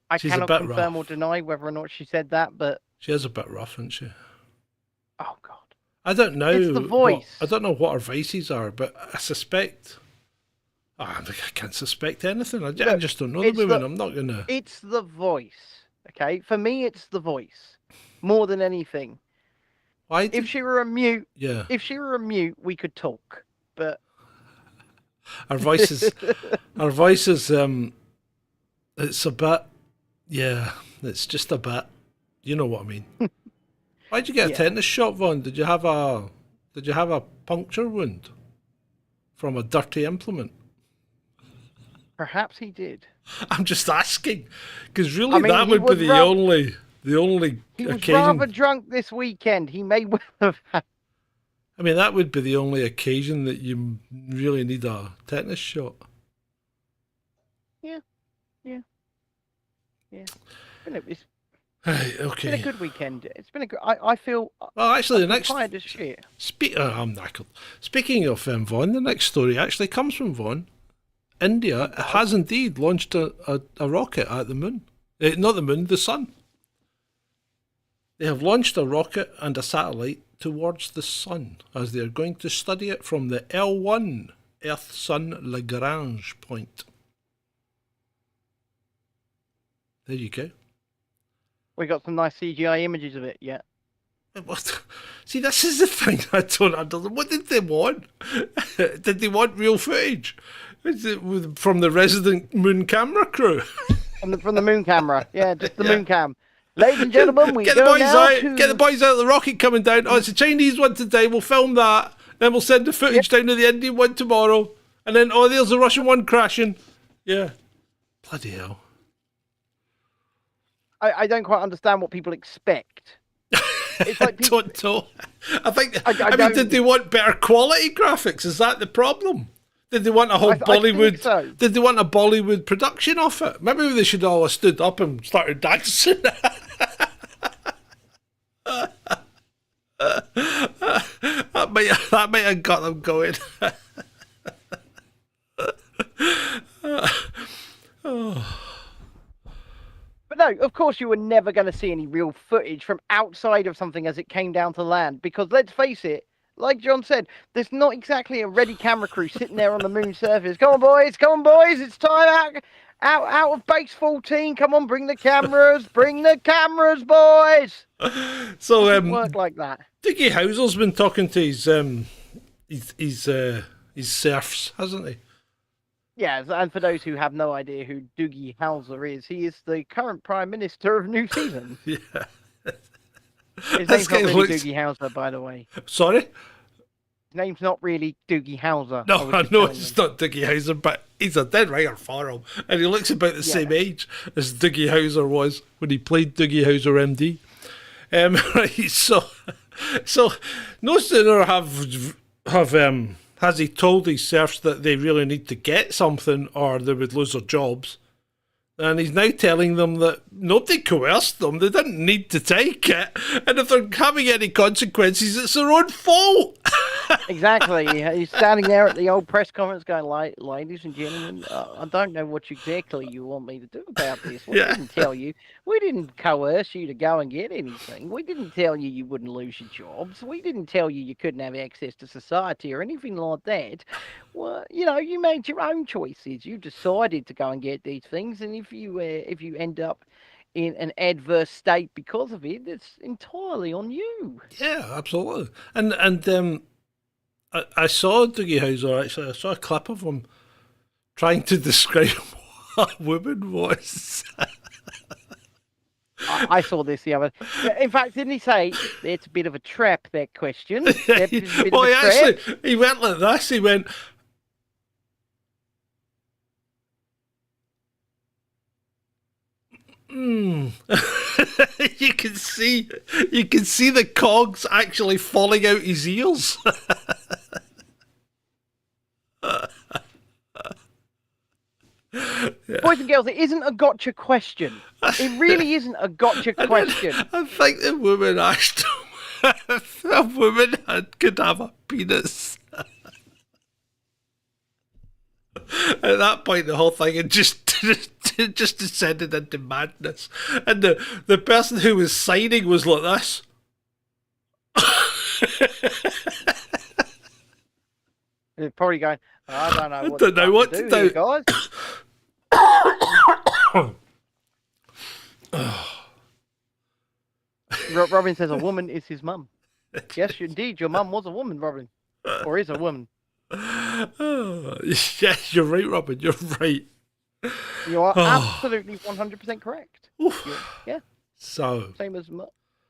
I She's a cannot bit confirm or rough. deny whether or not she said that, but She is a bit rough, isn't she? oh god, I don't know. It's the voice. I don't know what her vices are, but I suspect. I can't suspect anything. I just don't know the it's woman. the- I'm not gonna. it's the voice. Okay, for me, it's the voice more than anything. Why? If she were a mute, Yeah, we could talk. But her voice is. Her voice is. It's a bit. Yeah, it's just a bit. You know what I mean. Why'd you get a Yeah. tetanus shot, Vaughn? Did you have a puncture wound from a dirty implement? perhaps he did. I'm just asking, because really I mean, that he would be was the rough. only He was occasion. rather drunk this weekend. He may well have had. I mean, that would be the only occasion that you really need a tetanus shot. Yeah. It's Right, been a okay. good weekend. It's been a good. I feel Well, actually, the I'm next. tired as shit. I'm knackered. Speaking of Vaughan, the next story actually comes from Vaughan. India has indeed launched a rocket at the moon. Not the moon, the sun. They have launched a rocket and a satellite towards the sun as they are going to study it from the L1 Earth-Sun Lagrange point. There you go. We got some nice CGI images of it. Yeah. What? See, this is the thing I don't understand. What did they want? Did they want real footage? Is it from the resident moon camera crew? From the moon camera. Yeah, just the moon cam. Ladies and gentlemen, we Get the go boys now out. to... Get the boys out of the rocket coming down. Oh, it's a Chinese one today. We'll film that. Then we'll send the footage down to the Indian one tomorrow. And then, oh, there's a Russian one crashing. Yeah. Bloody hell. I don't quite understand what people expect. It's like people... Don't know. I think. I I mean, don't- did they want better quality graphics? Is that the problem? Did they want a whole I think Bollywood? so. Did they want a Bollywood production of it? Maybe they should all have stood up and started dancing. that might have got them going. But no, of course you were never going to see any real footage from outside of something as it came down to land. Because let's face it, like John said, there's not exactly a ready camera crew sitting there on the moon surface. Come on, boys, it's time out of base 14. Come on, bring the cameras, boys. So, It work like that. Dickie Houser's been talking to his serfs, hasn't he? Yeah, and for those who have no idea who Doogie Howser is, he is the current Prime Minister of New Zealand. Yeah. His This name's guy not really looks- Doogie Howser, by the way. Sorry? His name's not really Doogie Howser. No, was I just know telling it's them. not Dickie Hauser, but he's a dead ringer for him. And he looks about the same age as Doogie Howser was when he played Doogie Howser MD. Right, so no sooner has he told his serfs that they really need to get something or they would lose their jobs, And he's now telling them that nobody coerced them. They didn't need to take it. And if they're having any consequences, it's their own fault. Exactly. He's standing there at the old press conference going, ladies and gentlemen, I don't know what exactly you want me to do about this. We didn't tell you. We didn't coerce you to go and get anything. We didn't tell you you wouldn't lose your jobs. We didn't tell you you couldn't have access to society or anything like that. Well, you made your own choices. You decided to go and get these things. And if you end up in an adverse state because of it, it's entirely on you. Yeah, absolutely. And I saw Doogie Howser, actually. I saw a clip of him trying to describe what a woman was. I saw this the other. In fact, didn't he say it's a bit of a trap? That question. He went like this. He went. You can see the cogs actually falling out his ears. Boys and girls, it isn't a gotcha question. It really isn't a gotcha question. I think the woman asked him if a woman could have a penis. At that point, the whole thing had just descended into madness. And the person who was signing was like this. They're probably going, I don't know what to do here, guys. Robin says a woman is his mum. Yes, indeed, your mum was a woman, Robin. Or is a woman. Yeah, you're right, Robin, you're right. You are absolutely 100% correct. Yeah. So. Same as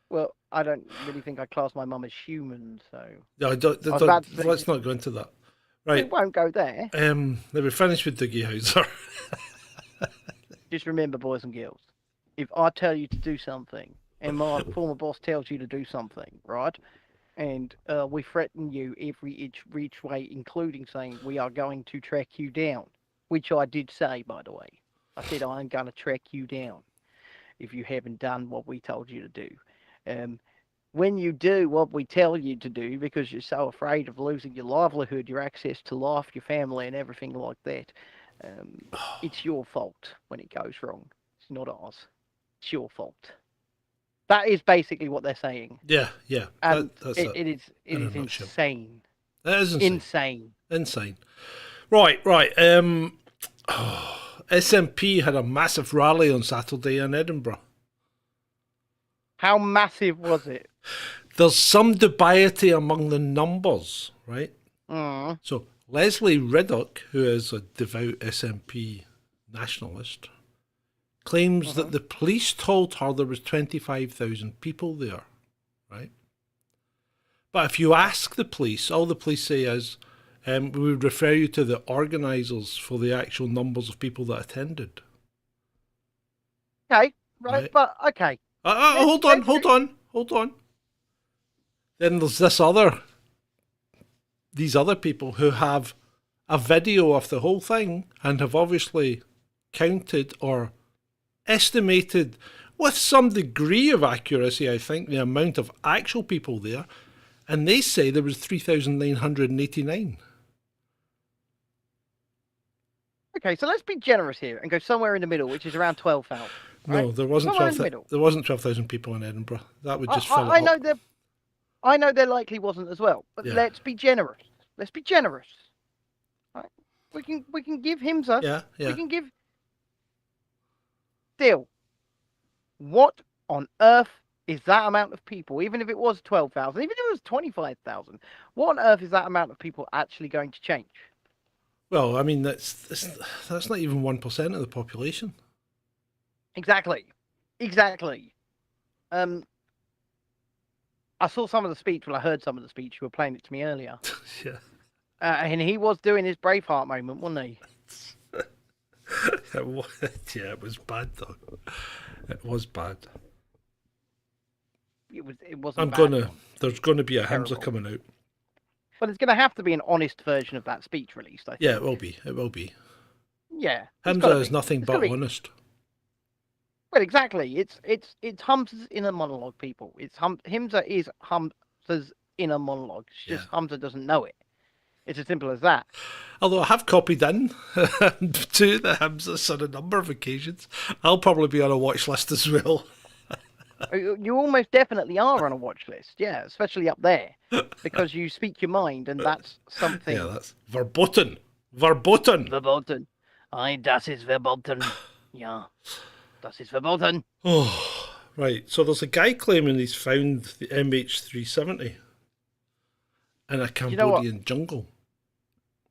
well, I don't really think I class my mum as human, so. No, let's not go into that. Right. It won't go there. We're finished with Doogie Howser. Just remember, boys and girls, if I tell you to do something, and my former boss tells you to do something, right? And we threaten you every each way, including saying we are going to track you down, which I did say, by the way. I said I'm going to track you down if you haven't done what we told you to do. When you do what we tell you to do, because you're so afraid of losing your livelihood, your access to life, your family, and everything like that, it's your fault when it goes wrong. It's not ours. It's your fault. That is basically what they're saying. Yeah. And it is insane. That is insane. Insane. Right. SNP had a massive rally on Saturday in Edinburgh. How massive was it? There's some dubiety among the numbers, right? So Leslie Riddoch, who is a devout SNP nationalist, claims that the police told her there was 25,000 people there, right? But if you ask the police, all the police say is, we would refer you to the organisers for the actual numbers of people that attended. Okay, right. But okay. Hold on. Then there's these other people who have a video of the whole thing and have obviously counted or estimated with some degree of accuracy, I think, the amount of actual people there, and they say there was 3,989. Okay, so let's be generous here and go somewhere in the middle, which is around 12,000. No, right? there wasn't 12,000. There wasn't 12,000 people in Edinburgh. That would just fill it up. I know there likely wasn't as well, but let's be generous. Let's be generous. Right? We can give him, sir. Yeah. We can give. Still, what on earth is that amount of people? Even if it was 12,000, even if it was 25,000, what on earth is that amount of people actually going to change? Well, I mean that's not even 1% of the population. Exactly. I saw some of the speech. Well, I heard some of the speech. You were playing it to me earlier. Yeah. And he was doing his Braveheart moment, wasn't he? It was bad though. It was bad. It wasn't. There's gonna be a Hamza coming out. But it's gonna have to be an honest version of that speech released, I think. Yeah, it will be. Yeah. Hamza is nothing but honest. Well, exactly. It's Humza's inner monologue, people. Himza is Humza's inner monologue. It's just Humza doesn't know it. It's as simple as that. Although I have copied in to the Hamzas on a number of occasions. I'll probably be on a watch list as well. You almost definitely are on a watch list, yeah, especially up there, because you speak your mind, and that's something. Yeah, that's verboten. Verboten. Verboten. Das ist verboten. Yeah, das ist verboten. Oh, right. So there's a guy claiming he's found the MH370 in a Cambodian jungle.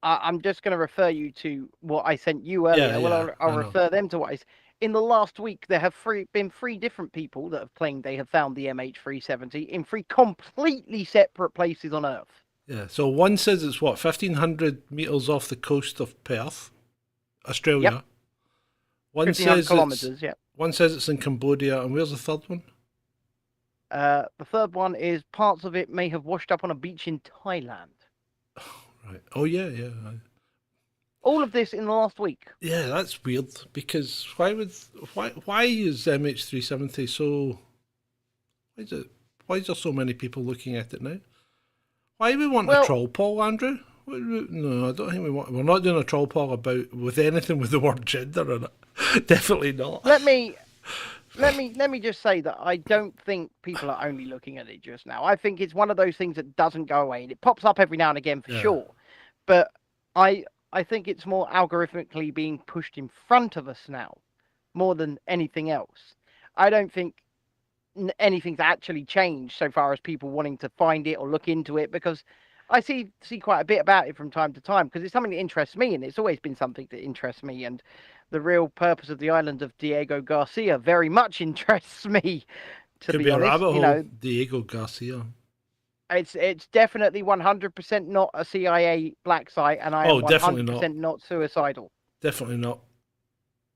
I'm just going to refer you to what I sent you earlier. Yeah, well, yeah, I'll I refer them to what in the last week, there have been three different people that have claimed they have found the MH370 in three completely separate places on Earth. Yeah, so one says it's 1,500 metres off the coast of Perth, Australia. Yep. One says kilometres, yeah. One says it's in Cambodia, and where's the third one? The third one is parts of it may have washed up on a beach in Thailand. Right. Oh, yeah. All of this in the last week. Yeah, that's weird, because why is MH370 so... Why is there so many people looking at it now? Why do we want a troll poll, Andrew? No, I don't think we're not doing a troll poll with anything with the word gender in it. Definitely not. Let me just say that I don't think people are only looking at it just now. I think it's one of those things that doesn't go away, and it pops up every now and again for sure. But I think it's more algorithmically being pushed in front of us now, more than anything else. I don't think anything's actually changed so far as people wanting to find it or look into it, because I see quite a bit about it from time to time, because it's something that interests me, and it's always been something that interests me. And the real purpose of the island of Diego Garcia very much interests me. To Could be honest, a rabbit hole, you know, Diego Garcia. It's definitely 100% not a CIA black site, and I am 100% not suicidal. Definitely not.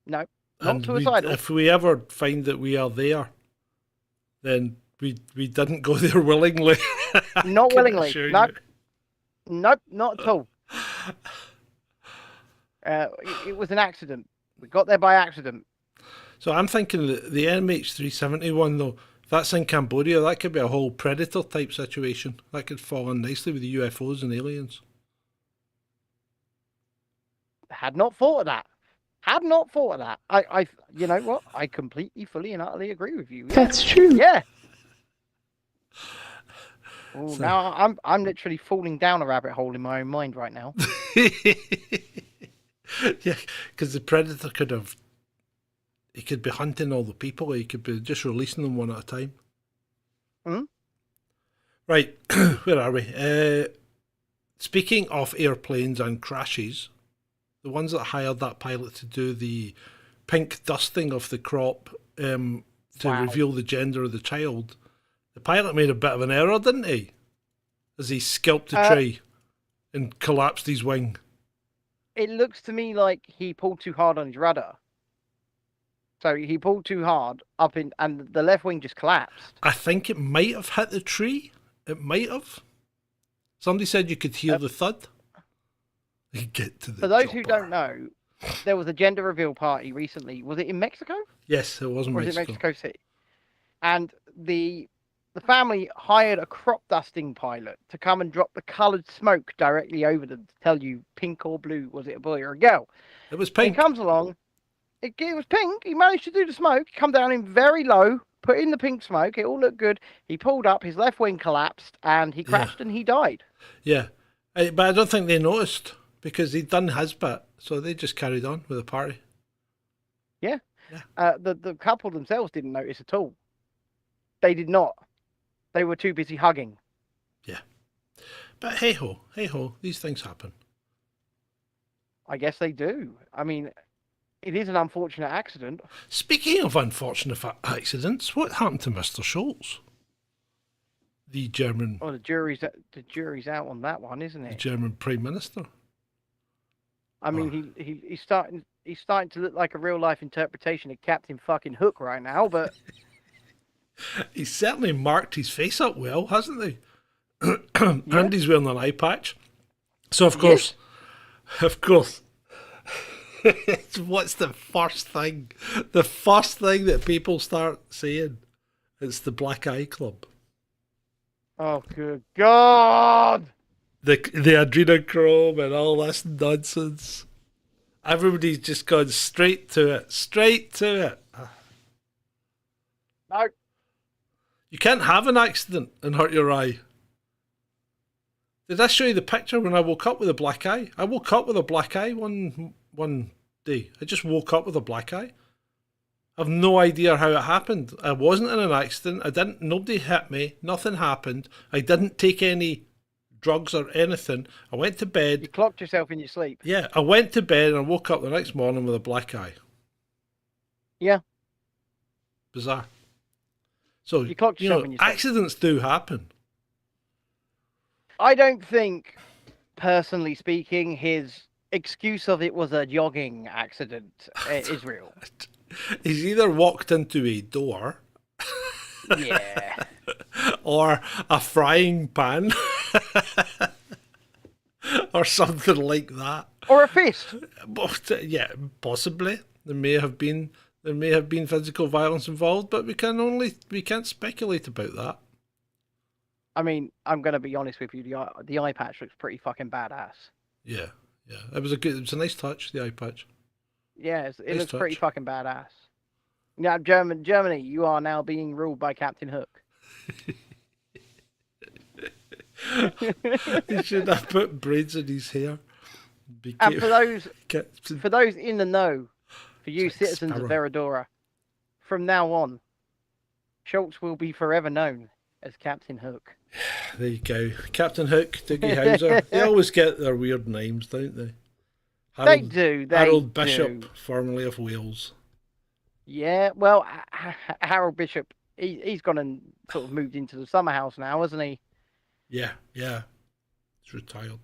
No, not suicidal. If we ever find that we are there, then we didn't go there willingly. Not willingly. Nope, not at all. It was an accident. We got there by accident. So I'm thinking that the MH370 one, though, if that's in Cambodia, that could be a whole Predator type situation. That could fall in nicely with the UFOs and aliens. Had not thought of that. I you know what? I completely, fully, and utterly agree with you. Yeah. That's true. Yeah. Oh, so, now I'm literally falling down a rabbit hole in my own mind right now. Yeah, because the Predator he could be hunting all the people, or he could be just releasing them one at a time. Hmm? Right, where are we? Speaking of airplanes and crashes, the ones that hired that pilot to do the pink dusting of the crop to reveal the gender of the child, the pilot made a bit of an error, didn't he? As he scalped a tree and collapsed his wing. It looks to me like he pulled too hard on his rudder. So he pulled too hard and the left wing just collapsed. I think it might have hit the tree. It might have. Somebody said you could hear the thud. Get to the For those chopper. who don't know, there was a gender reveal party recently. Was it in Mexico? Yes, it was in Mexico. Was it Mexico City? And the family hired a crop dusting pilot to come and drop the coloured smoke directly over them to tell you pink or blue, was it a boy or a girl? It was pink. He comes along. It was pink. He managed to do the smoke. Come down in very low, put in the pink smoke. It all looked good. He pulled up. His left wing collapsed, and he crashed and he died. Yeah, but I don't think they noticed because he'd done his bit, so they just carried on with the party. Yeah. The couple themselves didn't notice at all. They did not. They were too busy hugging. Yeah. But hey ho, these things happen. I guess they do. I mean, it is an unfortunate accident. Speaking of unfortunate accidents, what happened to Mr. Schultz? The German... Oh, the jury's out on that one, isn't it? The German Prime Minister. I mean, he's starting to look like a real-life interpretation of Captain fucking Hook right now, but... He's certainly marked his face up well, hasn't he? And he's wearing an eye patch. So, of course, What's the first thing? The first thing that people start saying? It's the Black Eye Club. Oh, good God! The adrenochrome and all this nonsense. Everybody's just gone straight to it. Straight to it. No. You can't have an accident and hurt your eye. Did I show you the picture when I woke up with a black eye? I woke up with a black eye one day. I just woke up with a black eye. I've no idea how it happened. I wasn't in an accident. Nobody hit me. Nothing happened. I didn't take any drugs or anything. I went to bed. You clocked yourself in your sleep. Yeah, I went to bed and I woke up the next morning with a black eye. Yeah. Bizarre. So, you clocked yourself in your sleep. Accidents do happen. I don't think, personally speaking, his excuse of it was a jogging accident is real. He's either walked into a door, yeah, or a frying pan, or something like that, or a fist. But, yeah, possibly there may have been physical violence involved, but we can't speculate about that. I mean, I'm gonna be honest with you. The eye patch looks pretty fucking badass. Yeah. It was a nice touch. The eye patch. Yeah, it Nice looks pretty touch. fucking badass. Now, Germany, you are now being ruled by Captain Hook. He should have put braids in his hair. And for those in the know, for you Jack citizens Sparrow. of Veradora, from now on, Schultz will be forever known as Captain Hook. There you go. Captain Hook, Doogie Howser. They always get their weird names, don't they? They do. Harold Bishop, formerly of Wales. Yeah, well, Harold Bishop, he's gone and sort of moved into the summer house now, hasn't he? Yeah. He's retired.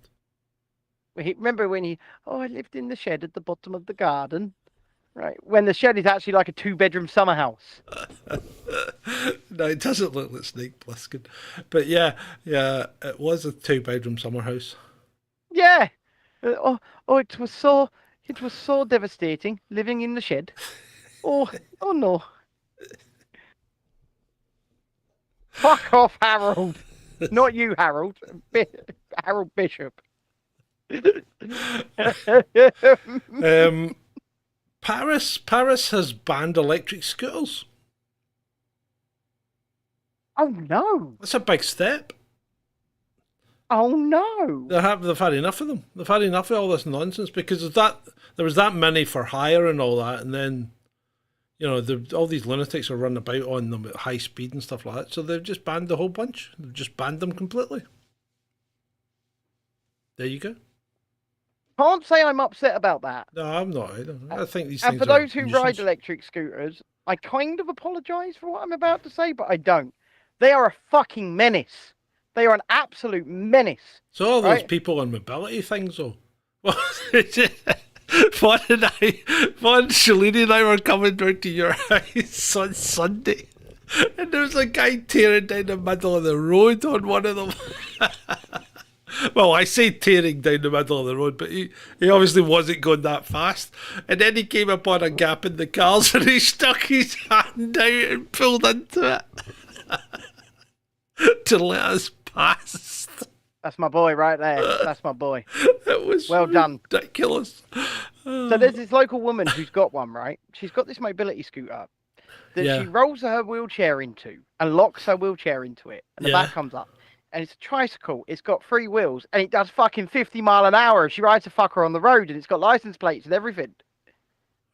Remember when I lived in the shed at the bottom of the garden? Right, when the shed is actually like a 2-bedroom summer house. No, it doesn't look like Snake Plissken. But yeah, it was a 2-bedroom summer house. Yeah. It was so devastating living in the shed. Oh no. Fuck off, Harold. Not you, Harold. Harold Bishop. Paris has banned electric scooters. Oh no. That's a big step. Oh no. They've had enough of them. They've had enough of all this nonsense because of that. There was that many for hire and all that, and then all these lunatics are running about on them at high speed and stuff like that. So they've just banned the whole bunch. They've just banned them completely. There you go. Can't say I'm upset about that. No, I'm not either. I think these things And for are those who nuisance. ride electric scooters, I kind of apologise for what I'm about to say, but I don't. They are a fucking menace. They are an absolute menace. So all those right? people on mobility things, though. Shalini and I were coming down to your house on Sunday, and there was a guy tearing down the middle of the road on one of them. Well, I say tearing down the middle of the road, but he obviously wasn't going that fast. And then he came upon a gap in the cars and he stuck his hand out and pulled into it to let us pass. That's my boy right there. That's my boy. It was well done. Ridiculous. So there's this local woman who's got one, right? She's got this mobility scooter that Yeah. she rolls her wheelchair into and locks her wheelchair into it. And the Yeah. back comes up. And it's a tricycle. It's got 3 wheels. And it does fucking 50 mile an hour. She rides a fucker on the road. And it's got license plates and everything.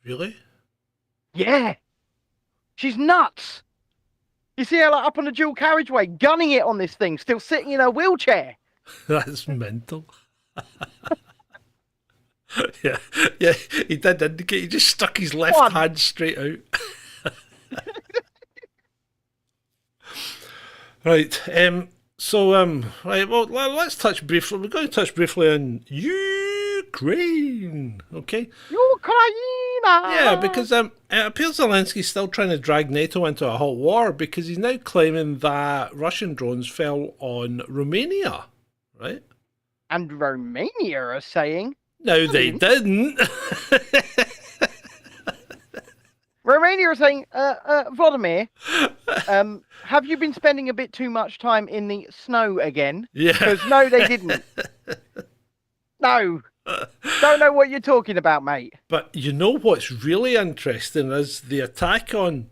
Really? Yeah. She's nuts. You see her like up on the dual carriageway, gunning it on this thing, still sitting in her wheelchair. That's mental. yeah, he did indicate. He just stuck his left What? hand straight out. Right. Right. Well, let's touch briefly. We're going to touch briefly on Ukraine. Okay. Ukraine! Yeah, because it appears Zelensky's still trying to drag NATO into a hot war because he's now claiming that Russian drones fell on Romania. Right. And Romania are saying No, they didn't. Romania are saying, Vladimir, have you been spending a bit too much time in the snow again? Yeah. Because no, they didn't. No. Don't know what you're talking about, mate. But you know what's really interesting is the attack on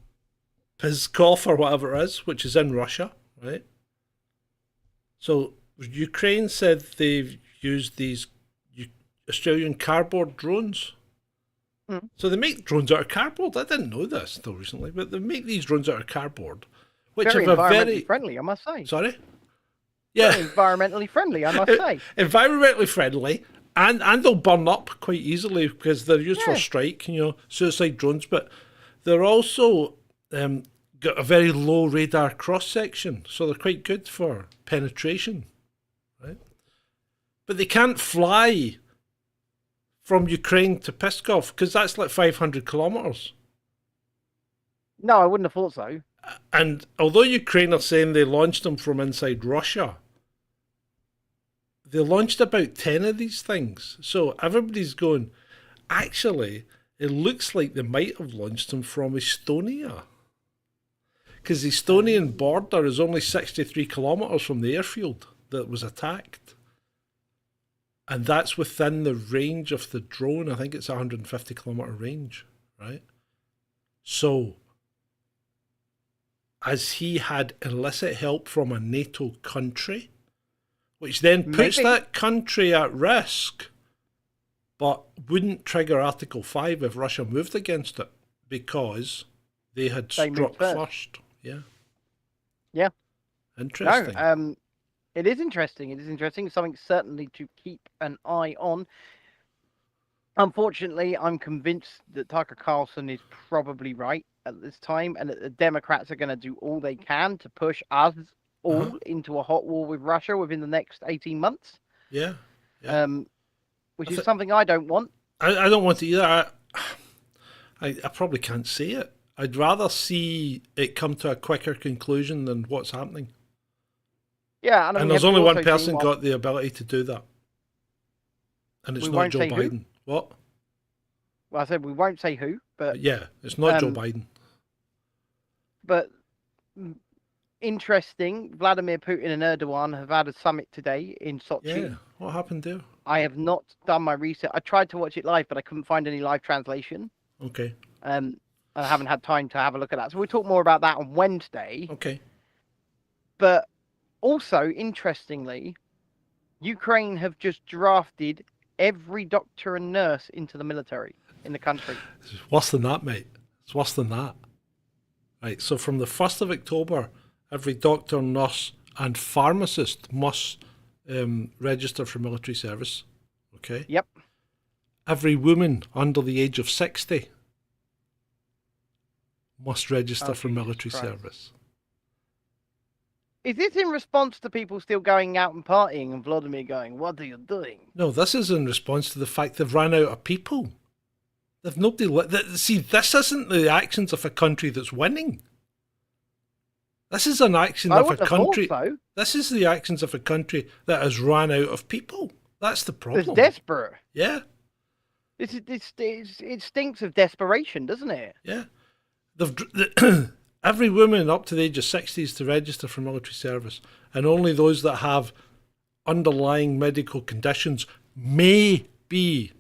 Pskov or whatever it is, which is in Russia, right? So Ukraine said they've used these Australian cardboard drones. So they make drones out of cardboard. I didn't know this until recently, but they make these drones out of cardboard, which Very have a environmentally very friendly, I must say. Sorry. Yeah, Very environmentally friendly, I must say. Environmentally friendly, and they'll burn up quite easily because they're used for Yeah. strike, suicide drones. But they're also got a very low radar cross section, so they're quite good for penetration, right? But they can't fly from Ukraine to Pskov because that's like 500 kilometers. No, I wouldn't have thought so. And although Ukraine are saying they launched them from inside Russia, they launched about 10 of these things. So everybody's going, actually, it looks like they might have launched them from Estonia. Because the Estonian border is only 63 kilometres from the airfield that was attacked. And that's within the range of the drone. I think it's a 150 kilometre range, right? So, as he had illicit help from a NATO country, which then puts Maybe. that country at risk, but wouldn't trigger Article 5 if Russia moved against it, because they had They moved struck first. first. Yeah. Yeah. Interesting. No, it is interesting. It is interesting. Something certainly to keep an eye on. Unfortunately, I'm convinced that Tucker Carlson is probably right at this time, and that the Democrats are going to do all they can to push us all into a hot war with Russia within the next 18 months. Yeah. Which is something I don't want. I don't want to either. I probably can't see it. I'd rather see it come to a quicker conclusion than what's happening. Yeah, And there's only one person got the ability to do that. And it's We not won't Joe say who? Biden. What? Well, I said we won't say who, but Yeah, it's not Joe Biden. but interesting. Vladimir Putin and Erdogan have had a summit today in Sochi. Yeah, what happened there? I have not done my research. I tried to watch it live, but I couldn't find any live translation. Okay, I haven't had time to have a look at that. So we'll talk more about that on Wednesday. okay. But also, interestingly, Ukraine have just drafted every doctor and nurse into the military in the country. It's worse than that, mate. It's worse than that. Right, so from the 1st of October, every doctor, nurse and pharmacist must register for military service. Okay? Yep. Every woman under the age of 60 must register for Jesus military Christ. service. Is this in response to people still going out and partying and Vladimir going, "What are you doing?" No, this is in response to the fact they've ran out of people. They've nobody. See, this isn't the actions of a country that's winning. This is an action I of a wouldn't have thought country. so. This is the actions of a country that has run out of people. That's the problem. It's desperate. Yeah, It stinks of desperation, doesn't it? yeah. Every woman up to the age of 60 is to register for military service, and only those that have underlying medical conditions may be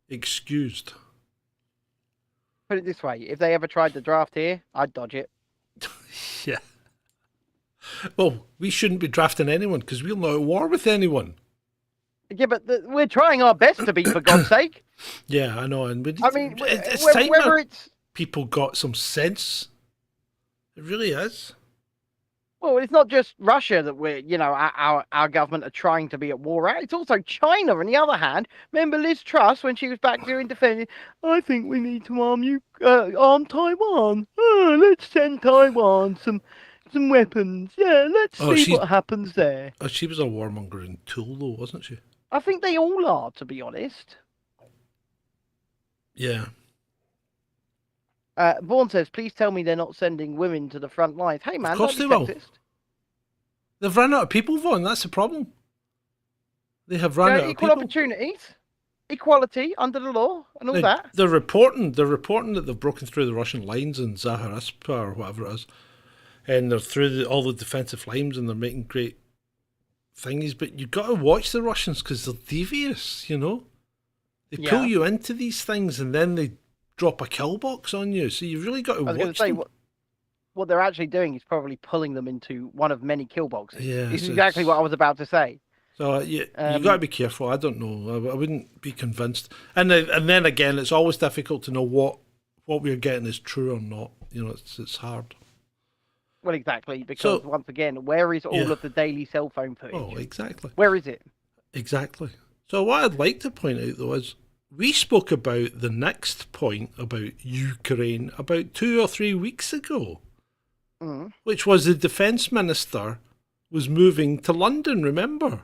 excused. Put it this way: if they ever tried to draft here, I'd dodge it. Yeah. Well, we shouldn't be drafting anyone because we're not at war with anyone. Yeah, but we're trying our best to be, for God's sake. Yeah, I know. And I mean, it's whether time that it's people got some sense. It really is. well, it's not just Russia that our government are trying to be at war at. It's also China. On the other hand, remember Liz Truss when she was back doing defending? I think we need to arm Taiwan. Oh, let's send Taiwan some weapons. Yeah, let's see what happens there. Oh, she was a warmongering tool, though, wasn't she? I think they all are, to be honest. Yeah. Vaughan says, please tell me they're not sending women to the front lines. Hey, man, Of course don't they be will. sexist. They've run out of people, Vaughan. That's the problem. They have run out of Equal people. opportunities. equality under the law and all that. They're reporting that they've broken through the Russian lines in Zaharispa or whatever it is, and they're through all the defensive lines and they're making great thingies. But you've got to watch the Russians because they're devious, you know. They pull you into these things and then they drop a kill box on you. So you've really got to watch them. What they're actually doing is probably pulling them into one of many kill boxes. Yeah, it's exactly what I was about to say. So you got to be careful. I don't know. I wouldn't be convinced. And then again, it's always difficult to know what we're getting is true or not. You know, it's hard. Well, exactly, because once again, where is all of the daily cell phone footage? Oh, exactly. Where is it? Exactly. So what I'd like to point out, though, is we spoke about the next point about Ukraine about 2 or 3 weeks ago, which was the defence minister was moving to London, remember?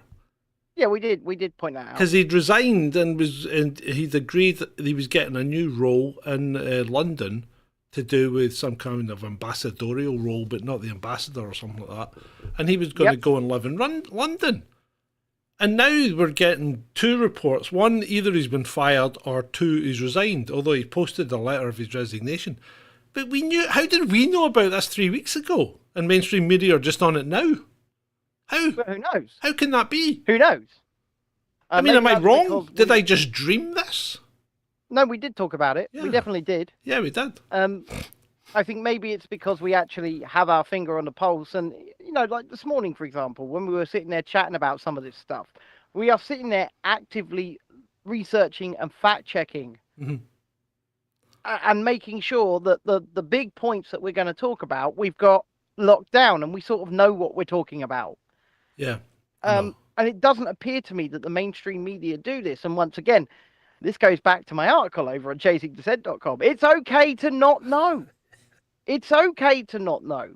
Yeah, we did point that out. Because he'd resigned and he'd agreed that he was getting a new role in London to do with some kind of ambassadorial role, but not the ambassador or something like that. And he was going to go and live in London. And now we're getting two reports. One, either he's been fired or two, he's resigned, although he posted a letter of his resignation. But how did we know about this 3 weeks ago? And mainstream media are just on it now. How? But who knows? How can that be? Who knows? I mean, am I wrong? Did I just dream this? No, we did talk about it. Yeah. We definitely did. Yeah, we did. I think maybe it's because we actually have our finger on the pulse. And, you know, like this morning, for example, when we were sitting there chatting about some of this stuff, we are sitting there actively researching and fact-checking and making sure that the big points that we're going to talk about, we've got locked down and we sort of know what we're talking about. Yeah. And it doesn't appear to me that the mainstream media do this. And once again, this goes back to my article over at chasingdissent.com. It's okay to not know. It's okay to not know.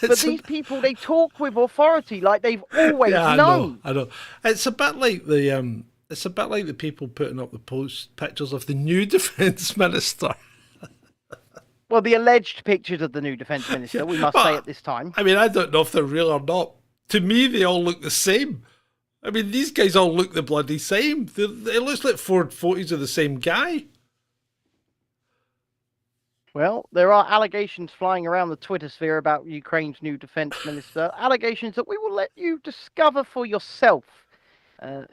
But these people, they talk with authority like they've always known. I know. It's a bit like the people putting up the pictures of the new defence minister. Well, the alleged pictures of the new defence minister, we must say at this time. I mean, I don't know if they're real or not. To me, they all look the same. I mean, these guys all look the bloody same. It looks like 4 photos of the same guy. Well, there are allegations flying around the Twitter sphere about Ukraine's new defence minister. Allegations that we will let you discover for yourself.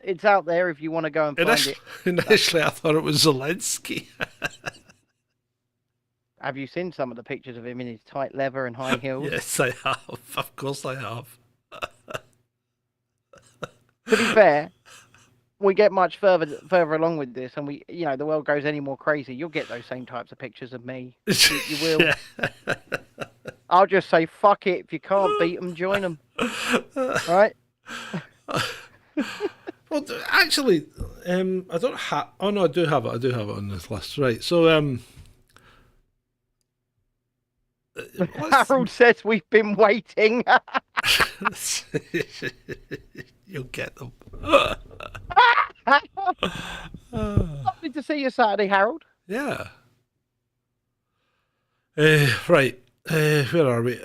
It's out there if you want to go and find it. Initially, I thought it was Zelensky. Have you seen some of the pictures of him in his tight leather and high heels? Yes, I have. Of course I have. To be fair, we get much further along with this, and the world goes any more crazy, you'll get those same types of pictures of me. You will. Yeah. I'll just say, fuck it. If you can't beat them, join them. Right? Well, actually, I don't have. Oh no, I do have it. I do have it on this list. Right. So, Harold says we've been waiting. You'll get them. Lovely to see you Saturday, Harold. Yeah. Right. Where are we?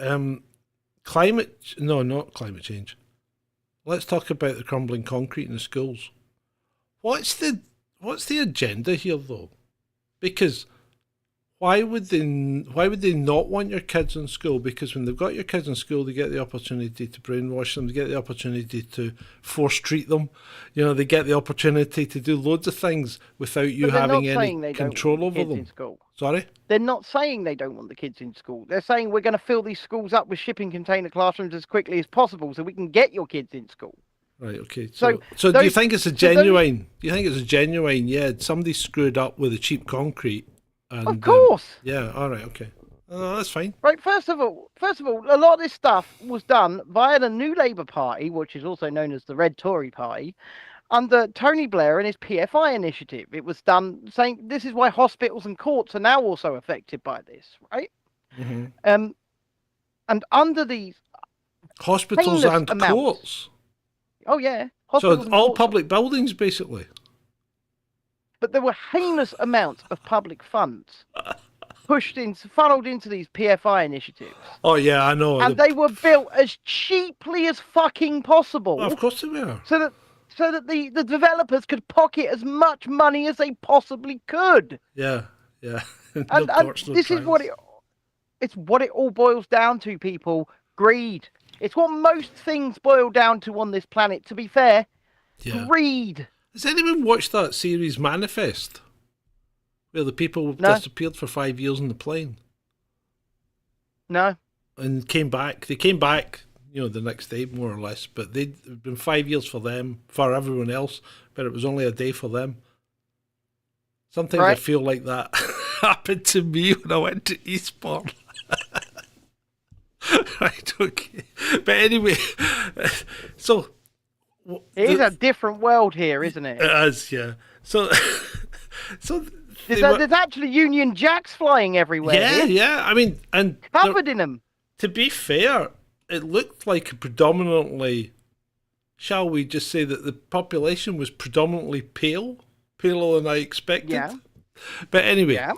No, not climate change. Let's talk about the crumbling concrete in the schools. What's the agenda here, though? Because why would they not want your kids in school? Because when they've got your kids in school, they get the opportunity to brainwash them, they get the opportunity to force treat them. You know, they get the opportunity to do loads of things without you having any control over them. Sorry? They're not saying they don't want the kids in school. They're saying we're going to fill these schools up with shipping container classrooms as quickly as possible so we can get your kids in school. Right, okay. So do you think it's a genuine, yeah, somebody screwed up with the cheap concrete? And, of course. Yeah. All right. Okay. That's fine. Right. First of all, a lot of this stuff was done via the New Labour Party, which is also known as the Red Tory Party, under Tony Blair and his PFI initiative. It was done saying this is why hospitals and courts are now also affected by this, right? Mm-hmm. And under these hospitals and courts. Oh yeah. So all public buildings, basically. But there were heinous amounts of public funds funneled into these PFI initiatives. Oh, yeah, I know. And they were built as cheaply as fucking possible. Well, of course they were. So so that the developers could pocket as much money as they possibly could. Yeah. No And courts, no this is what trials. it's what it all boils down to, people. Greed. It's what most things boil down to on this planet, to be fair. Yeah. Greed. Has anyone watched that series Manifest? Where the people No. disappeared for 5 years on the plane No. and came back. They came back, the next day, more or less, but it'd been 5 years for them, for everyone else, but it was only a day for them. Sometimes I Right. feel like that happened to me when I went to Eastbourne. Right, okay. But anyway, so... It is a different world here, isn't it? It is, yeah. So... so There's actually Union Jacks flying everywhere. yeah, here, yeah. I mean, and covered in them. to be fair, it looked like a predominantly, shall we just say that the population was predominantly paler than I expected. Yeah. But anyway, Yeah.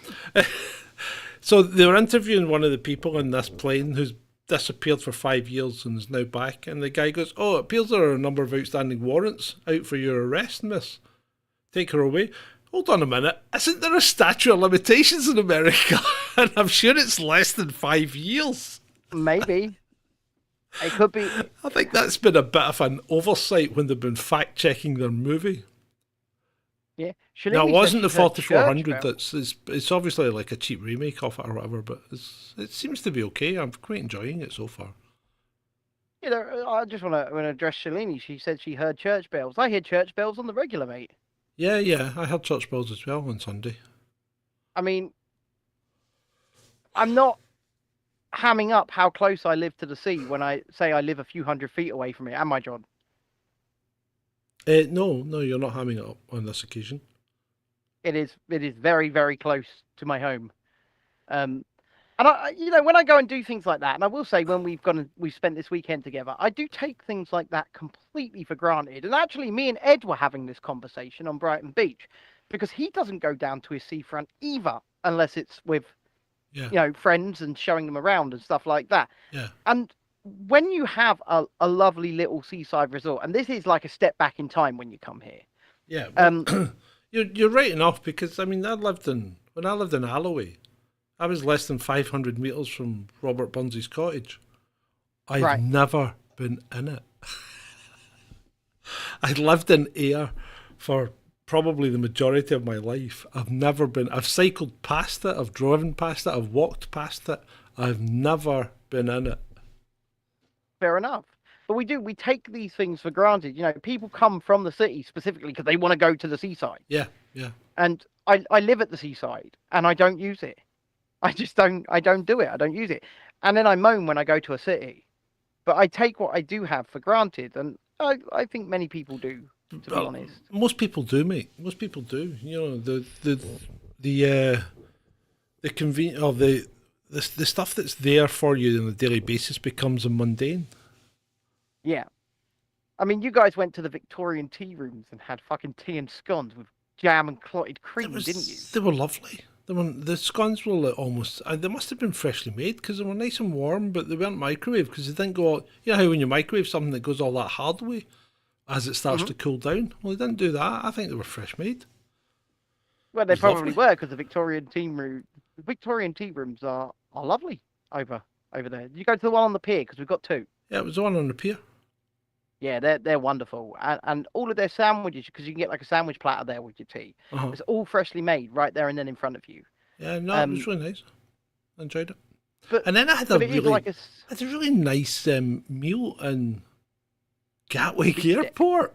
so they were interviewing one of the people on this plane who's disappeared for 5 years and is now back, and the guy goes, "Oh, it appears there are a number of outstanding warrants out for your arrest, miss. Take her away." Hold on a minute, isn't there a statute of limitations in America? And I'm sure it's less than 5 years. Maybe. It could be. I think that's been a bit of an oversight when they've been fact-checking their movie. Yeah. Now, it Shalini wasn't the said she heard church 4400, bells. it's obviously like a cheap remake of it or whatever, but it seems to be okay. I'm quite enjoying it so far. I just want to address Shalini. She said she heard church bells. I hear church bells on the regular, mate. Yeah, I heard church bells as well on Sunday. I mean, I'm not hamming up how close I live to the sea when I say I live a few hundred feet away from it, am I, John? No, you're not hamming it up on this occasion. It is very, very close to my home. And when I go and do things like that, and I will say when we've spent this weekend together, I do take things like that completely for granted. And actually, me and Ed were having this conversation on Brighton Beach because he doesn't go down to his seafront either, unless it's with, friends and showing them around and stuff like that. Yeah. And when you have a lovely little seaside resort, and this is like a step back in time when you come here. Yeah. Well, you're right enough because, I mean, when I lived in Alloway, I was less than 500 metres from Robert Burns's cottage. I've never been in it. I lived in Ayr for probably the majority of my life. I've cycled past it, I've driven past it, I've walked past it. I've never been in it. Fair enough. But we take these things for granted. People come from the city specifically because they want to go to the seaside. Yeah. And I live at the seaside and I don't use it. I don't do it. I don't use it. And then I moan when I go to a city. But I take what I do have for granted. And I think many people do, to be honest. Most people do, mate. Most people do. The convenience of the stuff that's there for you on a daily basis becomes a mundane. Yeah. I mean, you guys went to the Victorian tea rooms and had fucking tea and scones with jam and clotted cream, didn't you? They were lovely. The scones were like almost... they must have been freshly made because they were nice and warm, but they weren't microwaved because they didn't go all... You know how when you microwave something that goes all that hard way as it starts to cool down? Well, they didn't do that. I think they were fresh made. Well, they probably were because the Victorian tea rooms are lovely over there. You go to the one on the pier because we've got two. Yeah, it was the one on the pier. Yeah, they're wonderful, and all of their sandwiches, because you can get like a sandwich platter there with your tea. It's all freshly made right there and then in front of you. Yeah, no, it was really nice. I enjoyed it. But, and then I had a really nice meal in Gatwick Airport.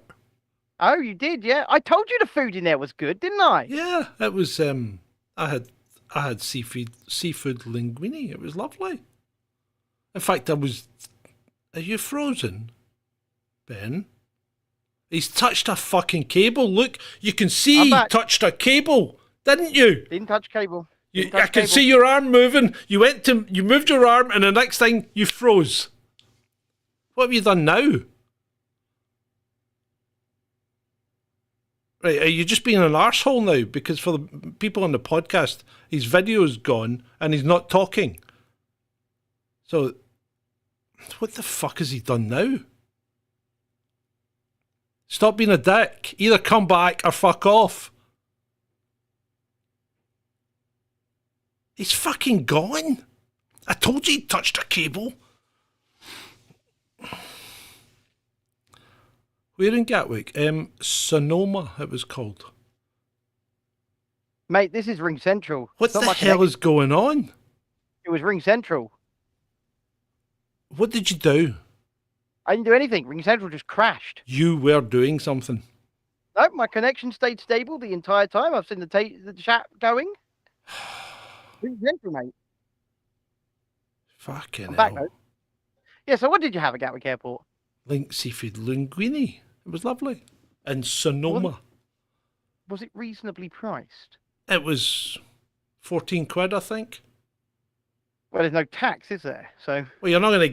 Oh, you did, yeah. I told you the food in there was good, didn't I? Yeah, it was. I had seafood linguine. It was lovely. In fact, Are you frozen, Ben? He's touched a fucking cable. Look, you can see he touched a cable, didn't you? Didn't touch cable. I can see your arm moving. You moved your arm, and the next thing you froze. What have you done now? Right, are you just being an arsehole now? Because for the people on the podcast, his video's gone and he's not talking. So, what the fuck has he done now? Stop being a dick. Either come back or fuck off. He's fucking gone. I told you he touched a cable. Where in Gatwick? Sonoma, it was called. Mate, this is Ring Central. What the hell is going on? It was Ring Central. What did you do? I didn't do anything. Ring Central just crashed. You were doing something. No, my connection stayed stable the entire time. I've seen the chat going. Ring Central, mate. Fucking I'm hell. back, though. Yeah, so what did you have at Gatwick Airport? Link seafood linguine. It was lovely. In Sonoma. Was it reasonably priced? It was 14 quid, I think. Well, there's no tax, is there? So Well, you're not going to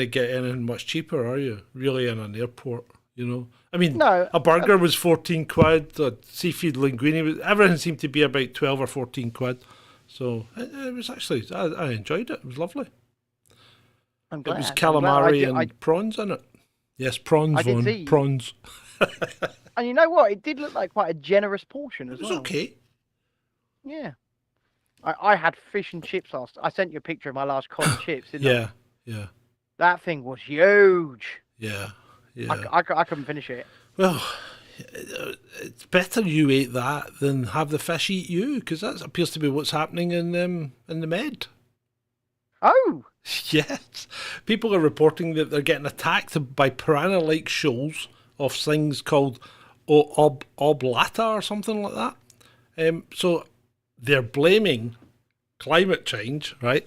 get anything much cheaper, are you? Really, in an airport, you know. I mean, No, a burger was 14 quid. A seafood linguine, everything seemed to be about 12 or 14 quid. So it was actually, I enjoyed it. It was lovely. I'm glad. It was I'm glad. calamari and prawns in it. Yes, prawns, I did Vaughn, see. prawns. And you know what? It did look like quite a generous portion as It was well. okay. Yeah. I had fish and chips last. I sent you a picture of my last cod and chips. Didn't I? Yeah, yeah, That thing was huge. yeah, yeah. I couldn't finish it. Well, it's better you ate that than have the fish eat you, because that appears to be what's happening in the Med. Oh, Yes, people are reporting that they're getting attacked by piranha-like shoals of things called oblata or something like that. So they're blaming climate change, right?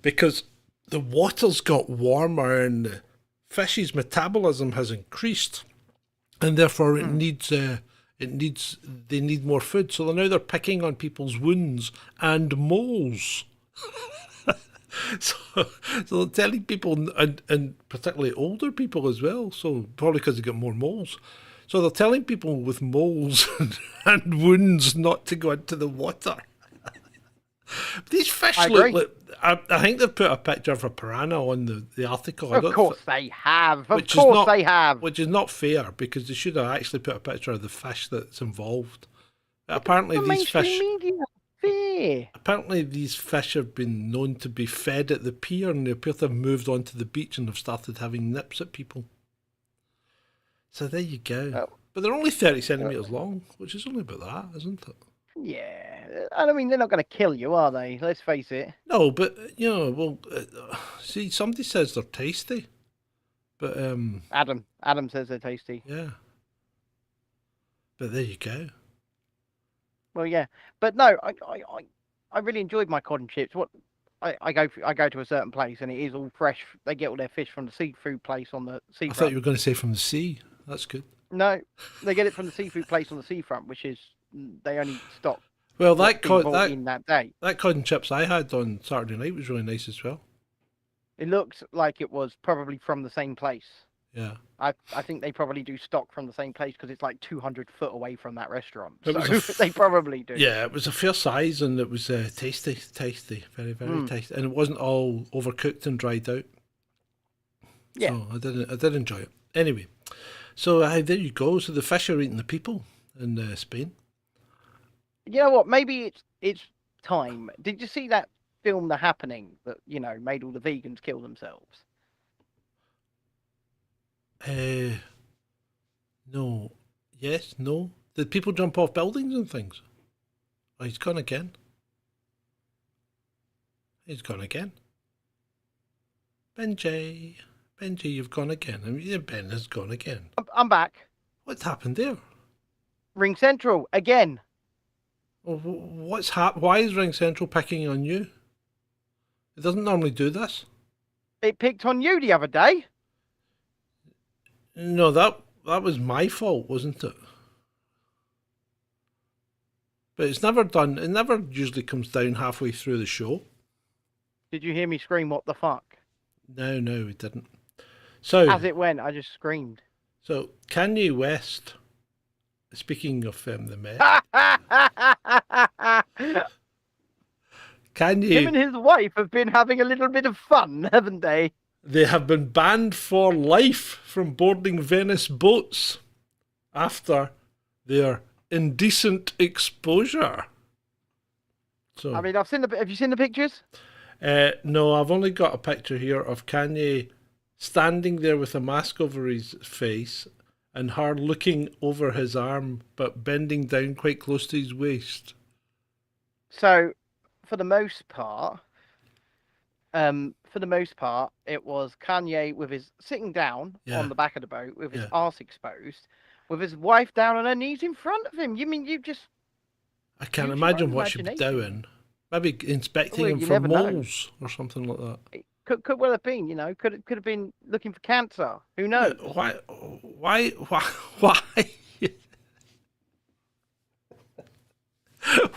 Because the water's got warmer and the fish's metabolism has increased, and therefore they need more food. So now they're picking on people's wounds and moles. So they're telling people, and particularly older people as well, so probably because they get more moles. So they're telling people with moles and wounds not to go into the water. These fish I look agree. like, I think they've put a picture of a piranha on the article. of course they have. Of course they have. Which is not fair, because they should have actually put a picture of the fish that's involved. Apparently The these fish... mainstream media. Fear. Apparently these fish have been known to be fed at the pier, and they appear to have moved onto the beach and have started having nips at people. So there you go. Oh. But they're only 30 centimetres long, which is only about that, isn't it? Yeah. I mean, they're not going to kill you, are they? Let's face it. No, but, you know, well, see, somebody says they're tasty. But, Adam says they're tasty. yeah. But there you go. Well, yeah, but no, I really enjoyed my cod and chips. I go to a certain place and it is all fresh. They get all their fish from the seafood place on the I thought seafront. you were going to say from the sea. That's good. No, they get it from the seafood place on the seafront, which is they only stock Well, what's that been brought cod, in that day. that cod and chips I had on Saturday night was really nice as well. It looks like it was probably from the same place. Yeah. I think they probably do stock from the same place because it's like 200 foot away from that restaurant. It So was they probably do. Yeah, it was a fair size, and it was tasty, very, very tasty, and it wasn't all overcooked and dried out. Yeah. So I did enjoy it. Anyway, so there you go. So the fish are eating the people in Spain. You know what? Maybe it's time. Did you see that film, The Happening, that made all the vegans kill themselves? No. Yes, no. Did people jump off buildings and things? Oh, he's gone again. He's gone again. Benji, you've gone again. I mean, Ben has gone again. I'm back. What's happened there? Ring Central again. Well, why is Ring Central picking on you? It doesn't normally do this. It picked on you the other day. No, that was my fault, wasn't it? But it's never done. It never usually comes down halfway through the show. Did you hear me scream, "What the fuck"? No, we didn't. So As it went, I just screamed. So Kanye West, speaking of the Met, Kanye, Him and his wife have been having a little bit of fun, haven't they? they have been banned for life from boarding Venice boats. after their indecent exposure. So, I mean, have you seen the pictures? no, I've only got a picture here of Kanye standing there with a mask over his face and her looking over his arm but bending down quite close to his waist. So, for the most part, it was Kanye with his sitting down on the back of the boat with his arse exposed, with his wife down on her knees in front of him. You mean you just? I can't imagine what she'd be doing. Maybe inspecting him for moles or something like that. It could well have been, could have been looking for cancer. Who knows? Why?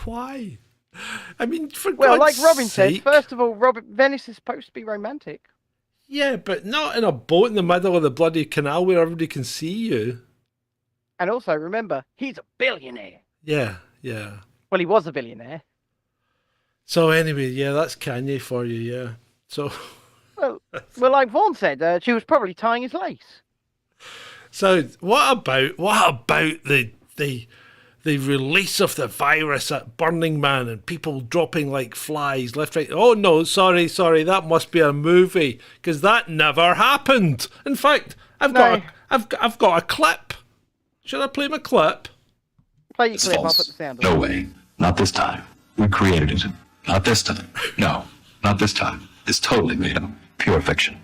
Why? I mean, for God's like Robin says, sake. first of all, Venice is supposed to be romantic. Yeah, but not in a boat in the middle of the bloody canal where everybody can see you. And also, remember, he's a billionaire. Yeah. Well, he was a billionaire. So anyway, that's Kanye for you, yeah. So, well, like Vaughan said, she was probably tying his lace. So what about the release of the virus at Burning Man and people dropping like flies left, right? Oh no, sorry, that must be a movie because that never happened. In fact, I've got a clip. Should I play my clip? Play your clip. I'll put the sound on. No way. Not this time. We created it. Not this time. No, not this time. It's totally made up. Pure fiction.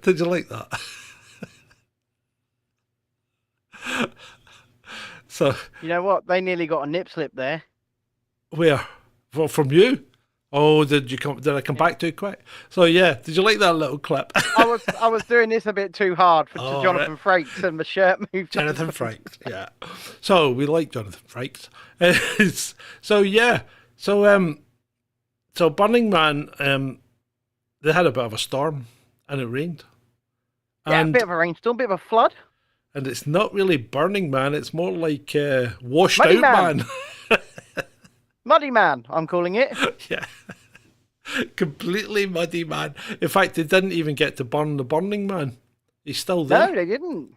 Did you like that? So you know what? They nearly got a nip slip there. Where? Well, from you? Oh, did I come back too quick? So yeah, did you like that little clip? I was doing this a bit too hard for Jonathan Frakes, and my shirt moved. Jonathan Frakes, yeah. So we like Jonathan Frakes. So Burning Man, they had a bit of a storm and it rained. Yeah, a bit of a rainstorm, bit of a flood. And it's not really Burning Man, it's more like washed Muddy out man. Muddy Man, I'm calling it. Yeah. Completely muddy man. In fact, they didn't even get to burn the Burning Man. He's still there. No, they didn't.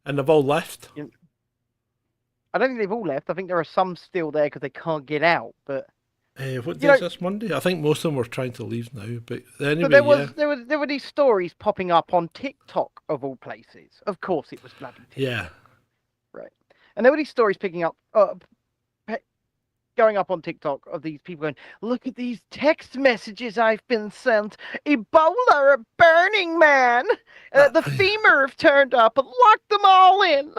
And they've all left. I don't think they've all left. I think there are some still there because they can't get out. But what day is this, Monday? I think most of them were trying to leave now. But anyway, there were these stories popping up on TikTok of all places. Of course, it was bloody TikTok. Yeah. Right. And there were these stories going up on TikTok of these people going, look at these text messages I've been sent. Ebola at Burning Man. The FEMA have turned up and locked them all in.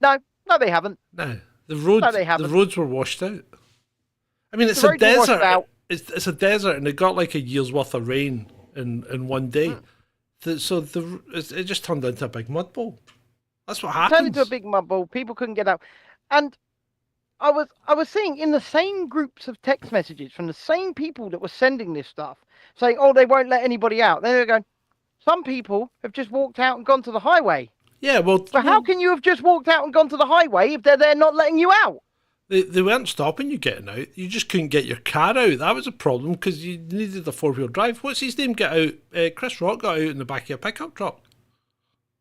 No, they haven't. No, the roads were washed out. I mean, it's a desert. It's a desert, and it got like a year's worth of rain in one day. So it just turned into a big mud bowl. That's what happened. Turned into a big mud bowl. People couldn't get out, and I was seeing in the same groups of text messages from the same people that were sending this stuff, saying, "Oh, they won't let anybody out." Then they're going, "Some people have just walked out and gone to the highway." Yeah, well, how can you have just walked out and gone to the highway if they're not letting you out? They weren't stopping you getting out. You just couldn't get your car out. That was a problem because you needed a 4-wheel drive. What's his name? Get out. Chris Rock got out in the back of a pickup truck.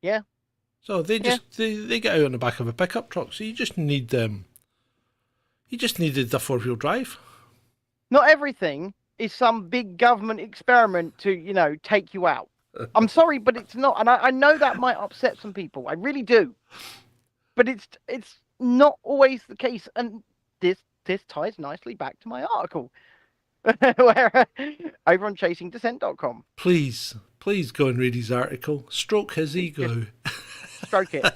Yeah. So they get out on the back of a pickup truck. So you just need them. You just needed the 4-wheel drive. Not everything is some big government experiment to, take you out. I'm sorry, but it's not. And I know that might upset some people. I really do. But it's not always the case. And this ties nicely back to my article. Where, over on chasingdissent.com. Please go and read his article. Stroke his ego. Stroke it.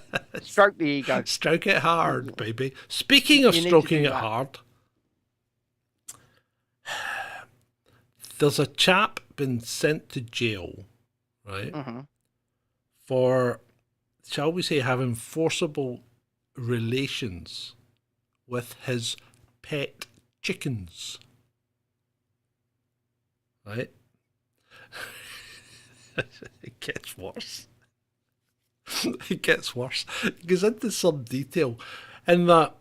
Stroke the ego. Stroke it hard, baby. Speaking of stroking it hard, there's a chap been sent to jail, right? Mm-hmm. For, shall we say, having forcible relations with his pet chickens. Right? It gets worse. It gets worse. It goes into some detail in that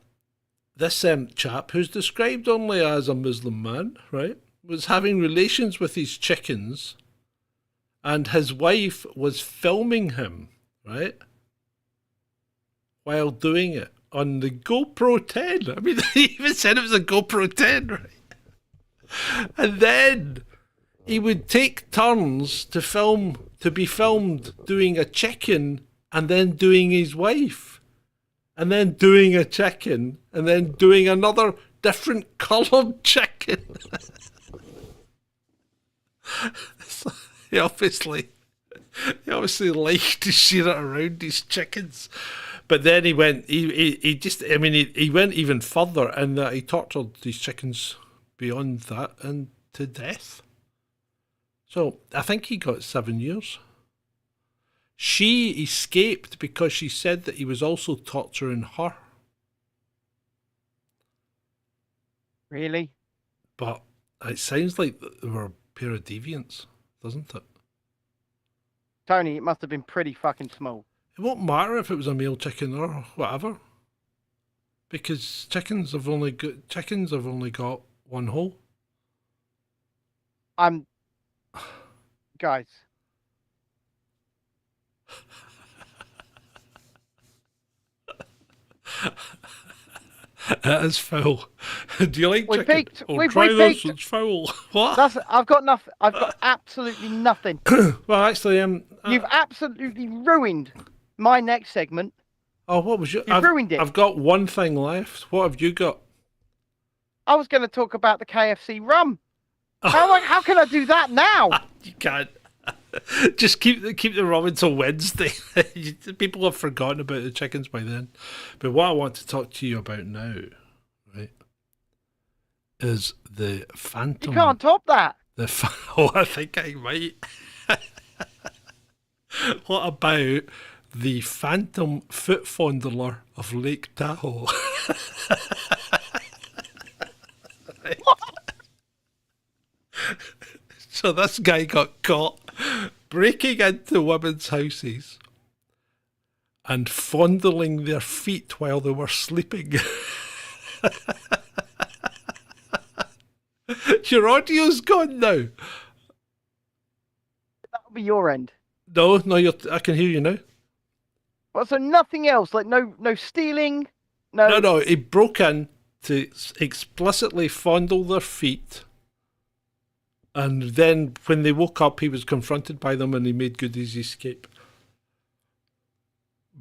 this chap, who's described only as a Muslim man, right, was having relations with his chickens and his wife was filming him, right, while doing it on the GoPro 10. I mean, they even said it was a GoPro 10, right? And then he would take turns to be filmed doing a chicken and then doing his wife, and then doing a chicken and then doing another different coloured chicken. So he obviously liked to share it around his chickens. But then he went even further in that he tortured these chickens beyond that and to death. So I think he got 7 years. She escaped because she said that he was also torturing her. Really? But it sounds like they were a pair of deviants, doesn't it? Tony, it must have been pretty fucking small. It won't matter if it was a male chicken or whatever, because chickens have only got one hole. Guys. It is foul. Do you like We chicken? peaked. Oh, We try this. peaked. It's foul. What? I've got nothing. I've got absolutely nothing. Well, actually, You've absolutely ruined my next segment. Oh, what was your? You've ruined it. I've got one thing left. What have you got? I was going to talk about the KFC rum. How can I do that now? You can't. Just keep the rum until Wednesday. People have forgotten about the chickens by then. But what I want to talk to you about now, right, is the phantom. You can't top that. Oh, I think I might. What about the phantom foot fondler of Lake Tahoe? So this guy got caught breaking into women's houses and fondling their feet while they were sleeping. Your audio's gone now. That'll be your end. No, I can hear you now. Well, so nothing else, like no stealing, no. No, he broke in to explicitly fondle their feet. And then when they woke up, he was confronted by them and he made good his escape.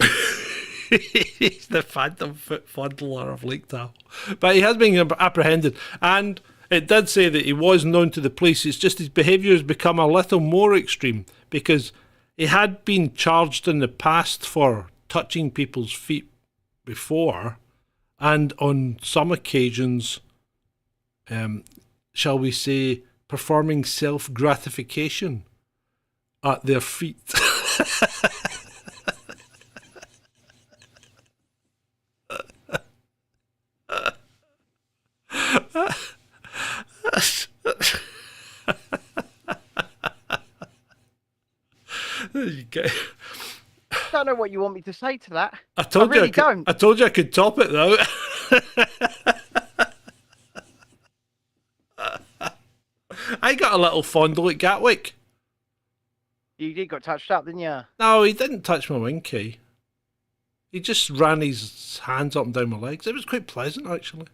He's the phantom foot fondler of Lake Tahoe. But he has been apprehended. And it did say that he was known to the police. It's just his behaviour has become a little more extreme because he had been charged in the past for touching people's feet before. And on some occasions, shall we say, performing self-gratification at their feet. There you go. I don't know what you want me to say to that. I told you I could top it though. I got a little fondle at Gatwick. You did got touched up, didn't you? No, he didn't touch my winky. He just ran his hands up and down my legs. It was quite pleasant, actually.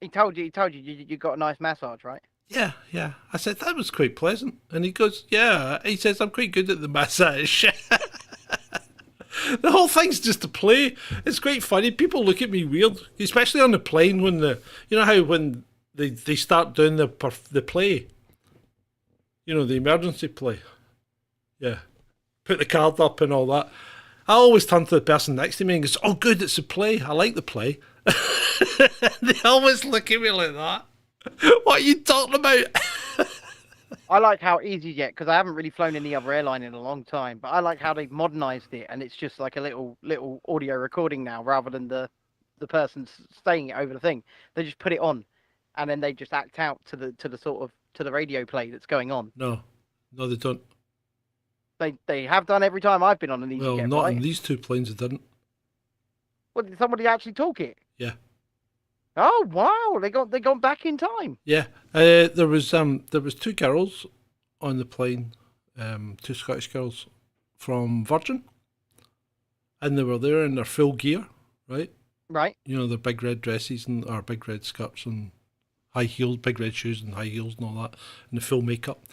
He told you you got a nice massage, right? Yeah. I said, that was quite pleasant. And he goes, yeah. He says, I'm quite good at the massage. The whole thing's just a play. It's quite funny. People look at me weird, especially on the plane when you know how when they start doing the play, you know, the emergency play. Yeah. Put the card up and all that. I always turn to the person next to me and goes, oh, good, it's a play. I like the play. They always look at me like that. What are you talking about? I like how easy you get, because I haven't really flown any other airline in a long time, but I like how they've modernized it, and it's just like a little audio recording now, rather than the person saying it over the thing. They just put it on, and then they just act out to the radio play that's going on. No, they don't. They have done every time I've been on an EasyJet. Well, not right? on these two planes, it didn't. Well, did somebody actually talk it? Yeah. Oh wow! They gone back in time. Yeah. There was two girls on the plane. two Scottish girls from Virgin, and they were there in their full gear, right? Right. You know, their big red dresses and or big red skirts and high heels, big red shoes and high heels and all that, and the full makeup.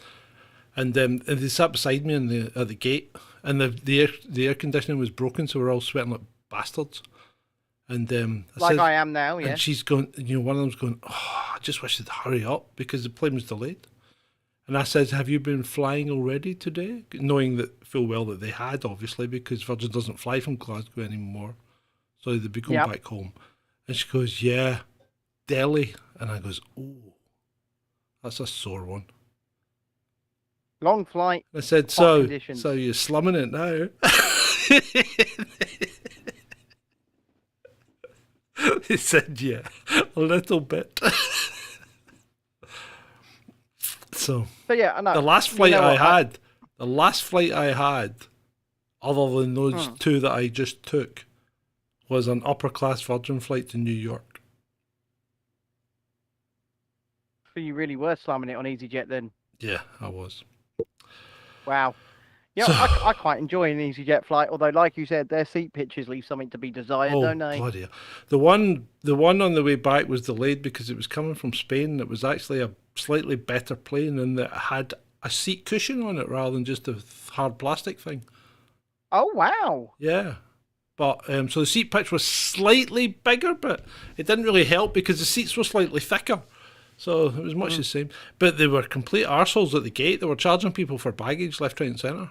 And they sat beside me at the gate, and the air conditioning was broken, so we're all sweating like bastards. And I am now, yeah. And she's going, you know, one of them's going, oh, I just wish they'd hurry up because the plane was delayed. And I said, have you been flying already today? Knowing that full well that they had, obviously, because Virgin doesn't fly from Glasgow anymore. So they'd be going back home. And she goes, yeah, Delhi. And I goes, oh, that's a sore one. Long flight. I said, so you're slumming it now? He said, yeah, a little bit. So yeah, I know. the last flight I had, other than those two that I just took, was an upper class Virgin flight to New York. So you really were slamming it on EasyJet then? Yeah, I was. Wow. Yeah, So, I quite enjoy an EasyJet flight, although, like you said, their seat pitches leave something to be desired, don't they? Bloody hell. The one on the way back was delayed because it was coming from Spain. It was actually a slightly better plane, and that had a seat cushion on it rather than just a hard plastic thing. Oh, wow. Yeah. But so the seat pitch was slightly bigger, but it didn't really help because the seats were slightly thicker. So it was much the same. But they were complete arseholes at the gate. They were charging people for baggage left, right and centre.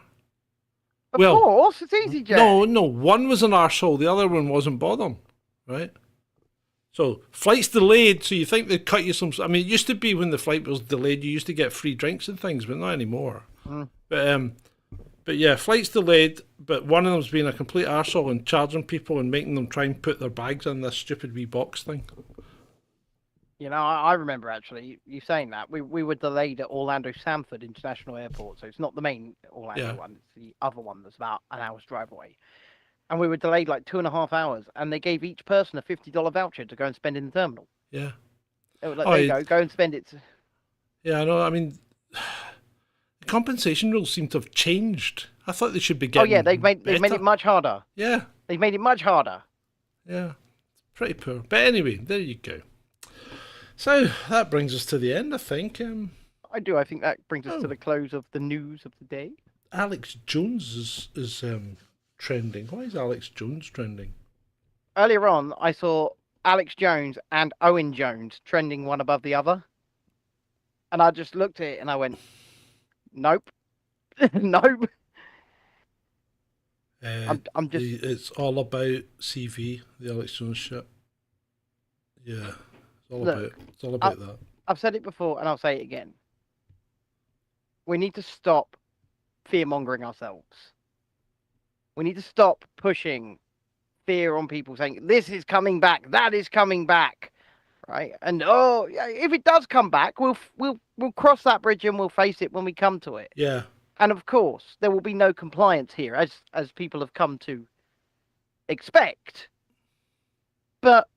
Of course, it's EasyJet. No, one was an arsehole, the other one wasn't bothering, right? So, flight's delayed, so you think they'd cut you some... I mean, it used to be when the flight was delayed, you used to get free drinks and things, but not anymore. But yeah, flight's delayed, but one of them's being a complete arsehole and charging people and making them try and put their bags in this stupid wee box thing. You know, I remember actually you saying that. We were delayed at Orlando Sanford International Airport, so it's not the main Orlando one, it's the other one that's about an hour's drive away. And we were delayed like 2.5 hours, and they gave each person a $50 voucher to go and spend in the terminal. Yeah. They were like, there you go and spend it. Yeah, I know, I mean, the compensation rules seem to have changed. I thought they should be getting they've made it much harder. Yeah. They've made it much harder. Yeah. Pretty poor. But anyway, there you go. So that brings us to the end, I think. I do. I think that brings us to the close of the news of the day. Alex Jones is trending. Why is Alex Jones trending? Earlier on, I saw Alex Jones and Owen Jones trending one above the other. And I just looked at it and I went, nope. Nope. I'm just... It's all about CV, the Alex Jones shit. Yeah. It's all about that. I've said it before and I'll say it again. We need to stop fear-mongering ourselves. We need to stop pushing fear on people, saying, this is coming back, that is coming back, right? And, if it does come back, we'll cross that bridge and we'll face it when we come to it. Yeah. And, of course, there will be no compliance here, as people have come to expect. But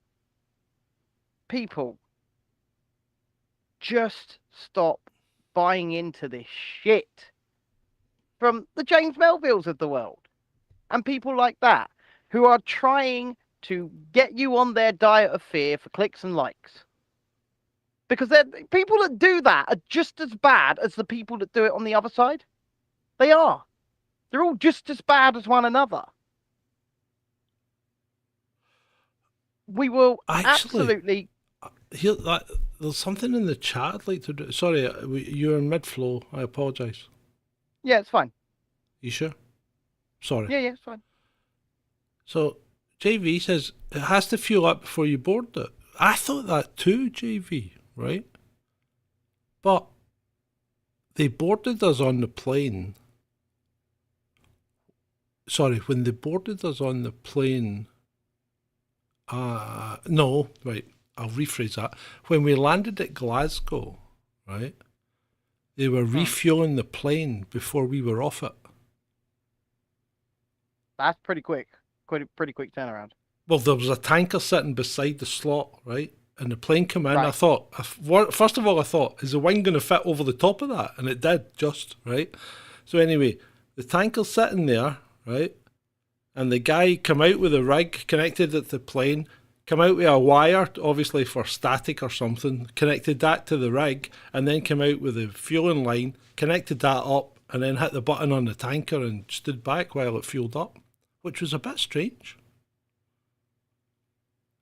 people, just stop buying into this shit from the James Melvilles of the world and people like that who are trying to get you on their diet of fear for clicks and likes. Because people that do that are just as bad as the people that do it on the other side. They are. They're all just as bad as one another. We will absolutely... Here, there's something in the chat I'd like to do. Sorry, you're in mid-flow. I apologise. Yeah, it's fine. You sure? Sorry. Yeah, it's fine. So, JV says, it has to fuel up before you board it. I thought that too, JV, right? But they boarded us on the plane. Sorry, when they boarded us on the plane... no, right. I'll rephrase that. When we landed at Glasgow, right, they were refueling the plane before we were off it. That's pretty quick. Pretty quick turnaround. Well, there was a tanker sitting beside the slot, right? And the plane came in. Right. I thought, first of all, is the wing going to fit over the top of that? And it did, just, right? So anyway, the tanker's sitting there, right? And the guy come out with a rig connected at the plane, come out with a wire, obviously for static or something, connected that to the rig, and then come out with a fueling line, connected that up, and then hit the button on the tanker and stood back while it fueled up, which was a bit strange.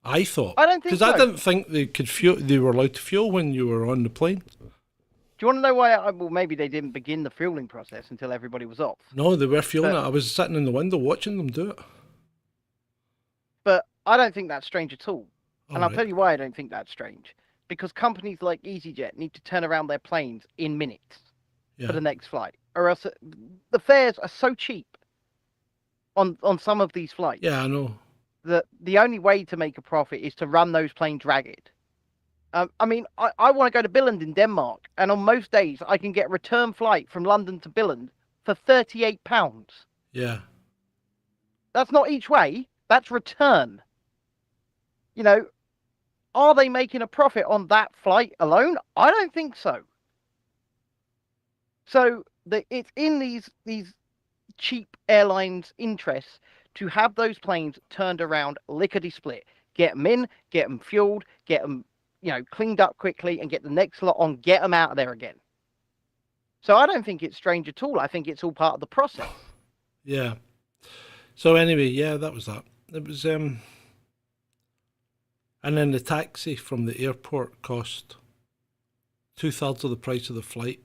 I thought. I don't think Because I so. didn't think they could fuel. They were allowed to fuel when you were on the plane. Do you want to know why? Well, maybe they didn't begin the fueling process until everybody was off. No, they were fueling But- it. I was sitting in the window watching them do it. But I don't think that's strange at all. And I'll Alright. tell you why I don't think that's strange. Because companies like EasyJet need to turn around their planes in minutes Yeah. for the next flight, or else the fares are so cheap on some of these flights Yeah, I know. that the only way to make a profit is to run those planes ragged. I mean, I want to go to Billund in Denmark, and on most days I can get a return flight from London to Billund for £38. Yeah. That's not each way, that's return. You know, are they making a profit on that flight alone? I don't think so. So it's in these cheap airlines' interests to have those planes turned around lickety-split. Get them in, get them fueled, get them, cleaned up quickly, and get the next lot on, get them out of there again. So I don't think it's strange at all. I think it's all part of the process. Yeah. So anyway, yeah, that was that. It was and then the taxi from the airport cost 2/3 of the price of the flight.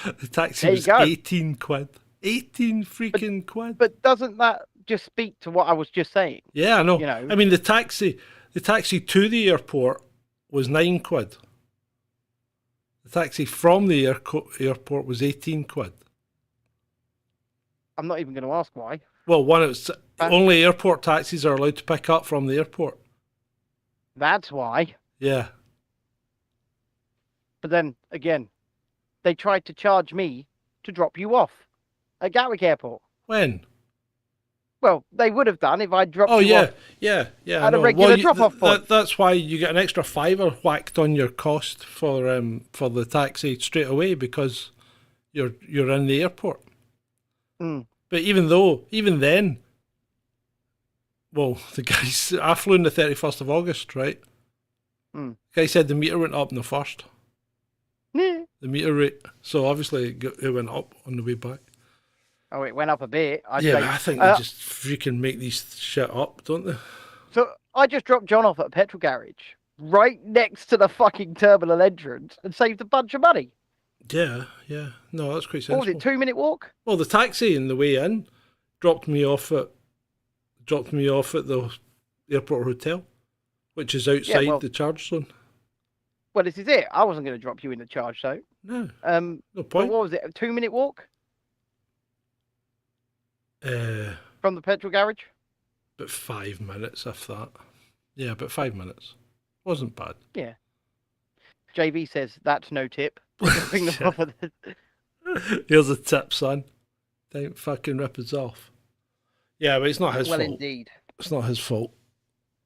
The taxi There you was go. 18 quid. 18 freaking quid. But doesn't that just speak to what I was just saying? Yeah, I know. you know. I mean, the taxi to the airport was 9 quid. The taxi from the airport was 18 quid. I'm not even going to ask why. Well, only airport taxis are allowed to pick up from the airport. That's why. Yeah. But then again, they tried to charge me to drop you off at Gatwick Airport. When? Well, they would have done if I dropped Oh, you yeah. off. Yeah. I At a know. regular drop-off point. That's why you get an extra £5 whacked on your cost for the taxi straight away because you're in the airport. Mm. But even then, well, I flew on the 31st of August, right? Mm. The guy said the meter went up in the first. Yeah. The meter rate. So obviously it went up on the way back. Oh, it went up a bit. I'd Yeah, say. but I think they just freaking make these shit up, don't they? So I just dropped John off at a petrol garage right next to the fucking terminal entrance and saved a bunch of money. Yeah. No, that's quite What sensible. was it, 2-minute walk? Well, the taxi on the way in dropped me off at the airport hotel, which is outside well- the charge zone. Well, this is it. I wasn't going to drop you in the charge zone. No, No no point. what was it, a 2-minute walk from the petrol garage? But 5 minutes, if that. Yeah, but 5 minutes. Wasn't bad. Yeah. JV says that's no tip. Bring them off of the... Here's a tip, son. Don't fucking rip us off. Yeah, but it's not his Well, fault. indeed. It's not his fault.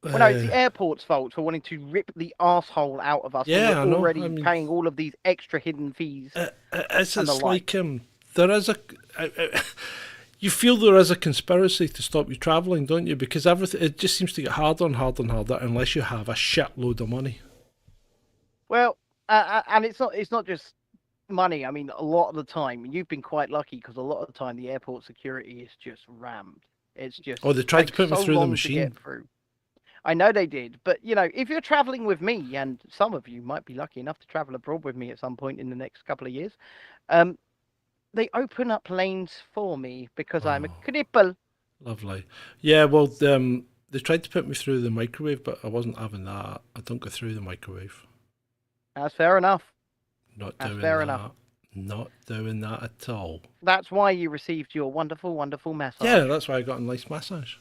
Well, no, it's the airport's fault for wanting to rip the arsehole out of us. Yeah, when I we're know. already I mean- paying all of these extra hidden fees. It's and the like there is you feel there is a conspiracy to stop you travelling, don't you? Because it just seems to get harder and harder and harder unless you have a shitload of money. Well, and it's not just money. I mean, a lot of the time, you've been quite lucky because a lot of the time the airport security is just rammed. It's just Oh, they tried to put me so through the long to machine. get through. I know they did, but if you're traveling with me, and some of you might be lucky enough to travel abroad with me at some point in the next couple of years, they open up lanes for me because I'm a cripple. Lovely. Yeah, well, they tried to put me through the microwave, but I wasn't having that. I don't go through the microwave. That's fair enough. Not That's doing fair that. enough. Not doing that at all. That's why you received your wonderful, wonderful massage. Yeah, that's why I got a nice massage.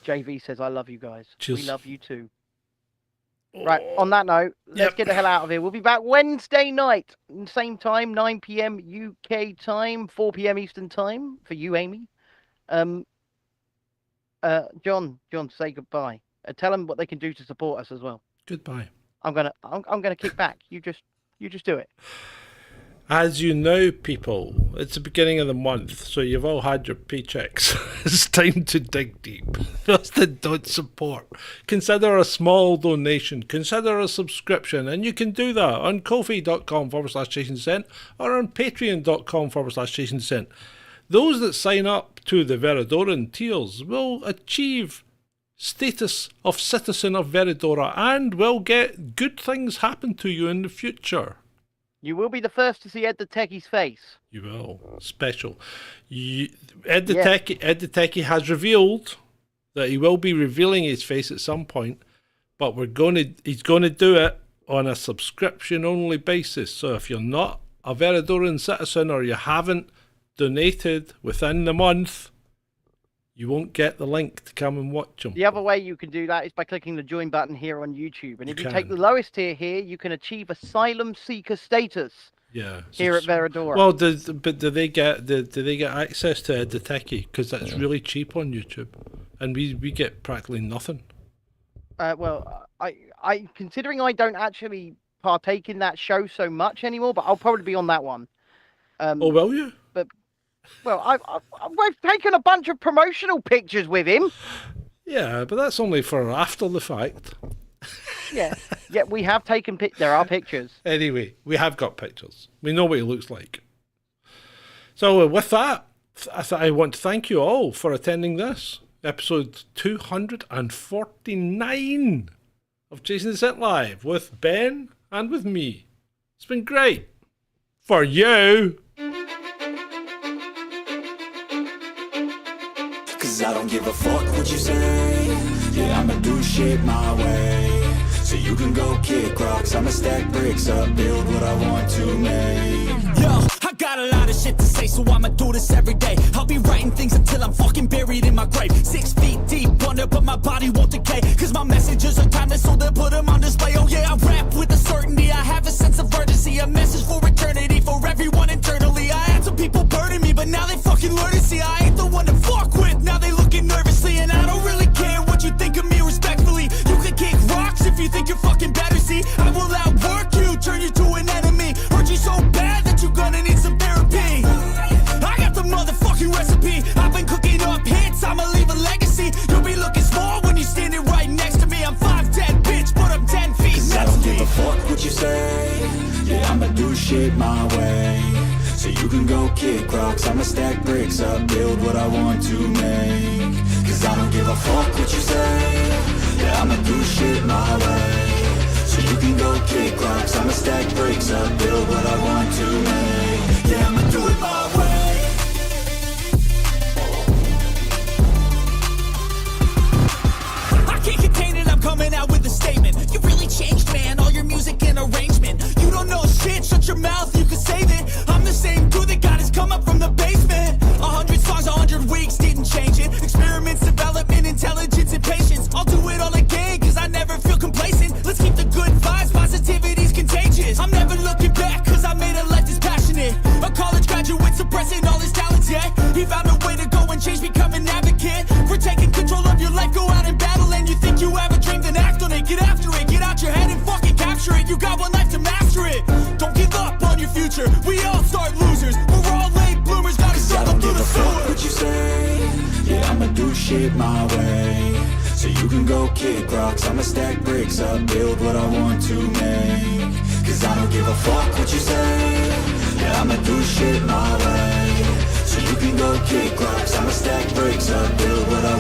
JV says, I love you guys. Cheers. We love you too. Right, on that note, let's Yep. get the hell out of here. We'll be back Wednesday night, same time, 9 p.m. UK time, 4 p.m. Eastern time for you, Amy. John, say goodbye. Tell them what they can do to support us as well. Goodbye. I'm gonna kick back. You You just do it. As you know, people, it's the beginning of the month, so you've all had your paychecks. It's time to dig deep. Those that don't support, consider a small donation, consider a subscription, and you can do that on ko-fi.com/ChasingDissent or on patreon.com/ChasingDissent. Those that sign up to the Veridoran tiers will achieve status of citizen of Veridora and will get good things happen to you in the future. You will be the first to see Ed the Techie's face. You will. Special. Ed the Techie has revealed that he will be revealing his face at some point, but he's going to do it on a subscription-only basis. So if you're not a Veridoran citizen or you haven't donated within the month, you won't get the link to come and watch them. The other way you can do that is by clicking the join button here on YouTube. And if you take can. the lowest tier here, you can achieve asylum seeker status. Yeah. Here at Veridora. Well, do they get access to Ed the Techie? Because that's really cheap on YouTube, and we get practically nothing. Well, I considering I don't actually partake in that show so much anymore, but I'll probably be on that one. Oh, will you? Well, we've taken a bunch of promotional pictures with him. Yeah, but that's only for after the fact. Yeah, we have taken there are pictures. Anyway, we have got pictures. We know what he looks like. So with that, I want to thank you all for attending this episode 249 of Chasing Dissent Live with Ben and with me. It's been great for you. Cause I don't give a fuck what you say. Yeah, I'ma do shit my way. So you can go kick rocks, I'ma stack bricks up, build what I want to make. Yo, I got a lot of shit to say, so I'ma do this every day. I'll be writing things until I'm fucking buried in my grave. 6 feet deep under, but my body won't decay. Cause my messages are timeless, so they'll put them on display. Oh yeah, I rap with a certainty, I have a sense of urgency. A message for eternity, for everyone internally. I had some people burning me, but now they fucking learn to see I ain't the one to fuck with. Now they looking nervously, and I don't really care what you think of me respectfully. You can kick rocks if you think you're fucking better, see. I will outwork you, turn you to an enemy. Hurt you so bad that you're gonna need some therapy. I got the motherfucking recipe. I've been cooking up hits, I'ma leave a legacy. You'll be looking small when you're standing right next to me. I'm 5'10", bitch, but I'm 10 feet. Cause I don't give a fuck what you say. Yeah, I'ma do shit my way. So you can go kick rocks, I'ma stack bricks up, build what I want to make. Cause I don't give a fuck what you say. Yeah, I'ma do shit my way. So you can go kick rocks, I'ma stack bricks up, build what I want to make. Yeah, I'ma do it my way. I can't contain it, I'm coming out with a statement. You really changed, man, all your music and arrangement. You don't know shit, shut your mouth, you can save it. I'm the same dude that got his come up from the basement. 100 songs, 100 weeks, didn't change it. Experiments, development, intelligence, and patience. I'll do it all again, cause I never feel complacent. Let's keep the good vibes, positivity's contagious. I'm never looking back, cause I made a life that's passionate. A college graduate suppressing all his talents, yeah. He found a way to go and change, become an advocate. For taking control of your life, go out and battle. And you think you have a dream, then act on it. Get after it, get out your head and fucking capture it. You got one life to master it. Don't give up on your future, we all start losers. We're all late bloomers, gotta struggle through the sewer. What you say? Yeah, I'ma do shit my way. So you can go kick rocks, I'ma stack bricks up, build what I want to make. Cause I don't give a fuck what you say. Yeah, I'ma do shit my way. So you can go kick rocks, I'ma stack bricks up, build what I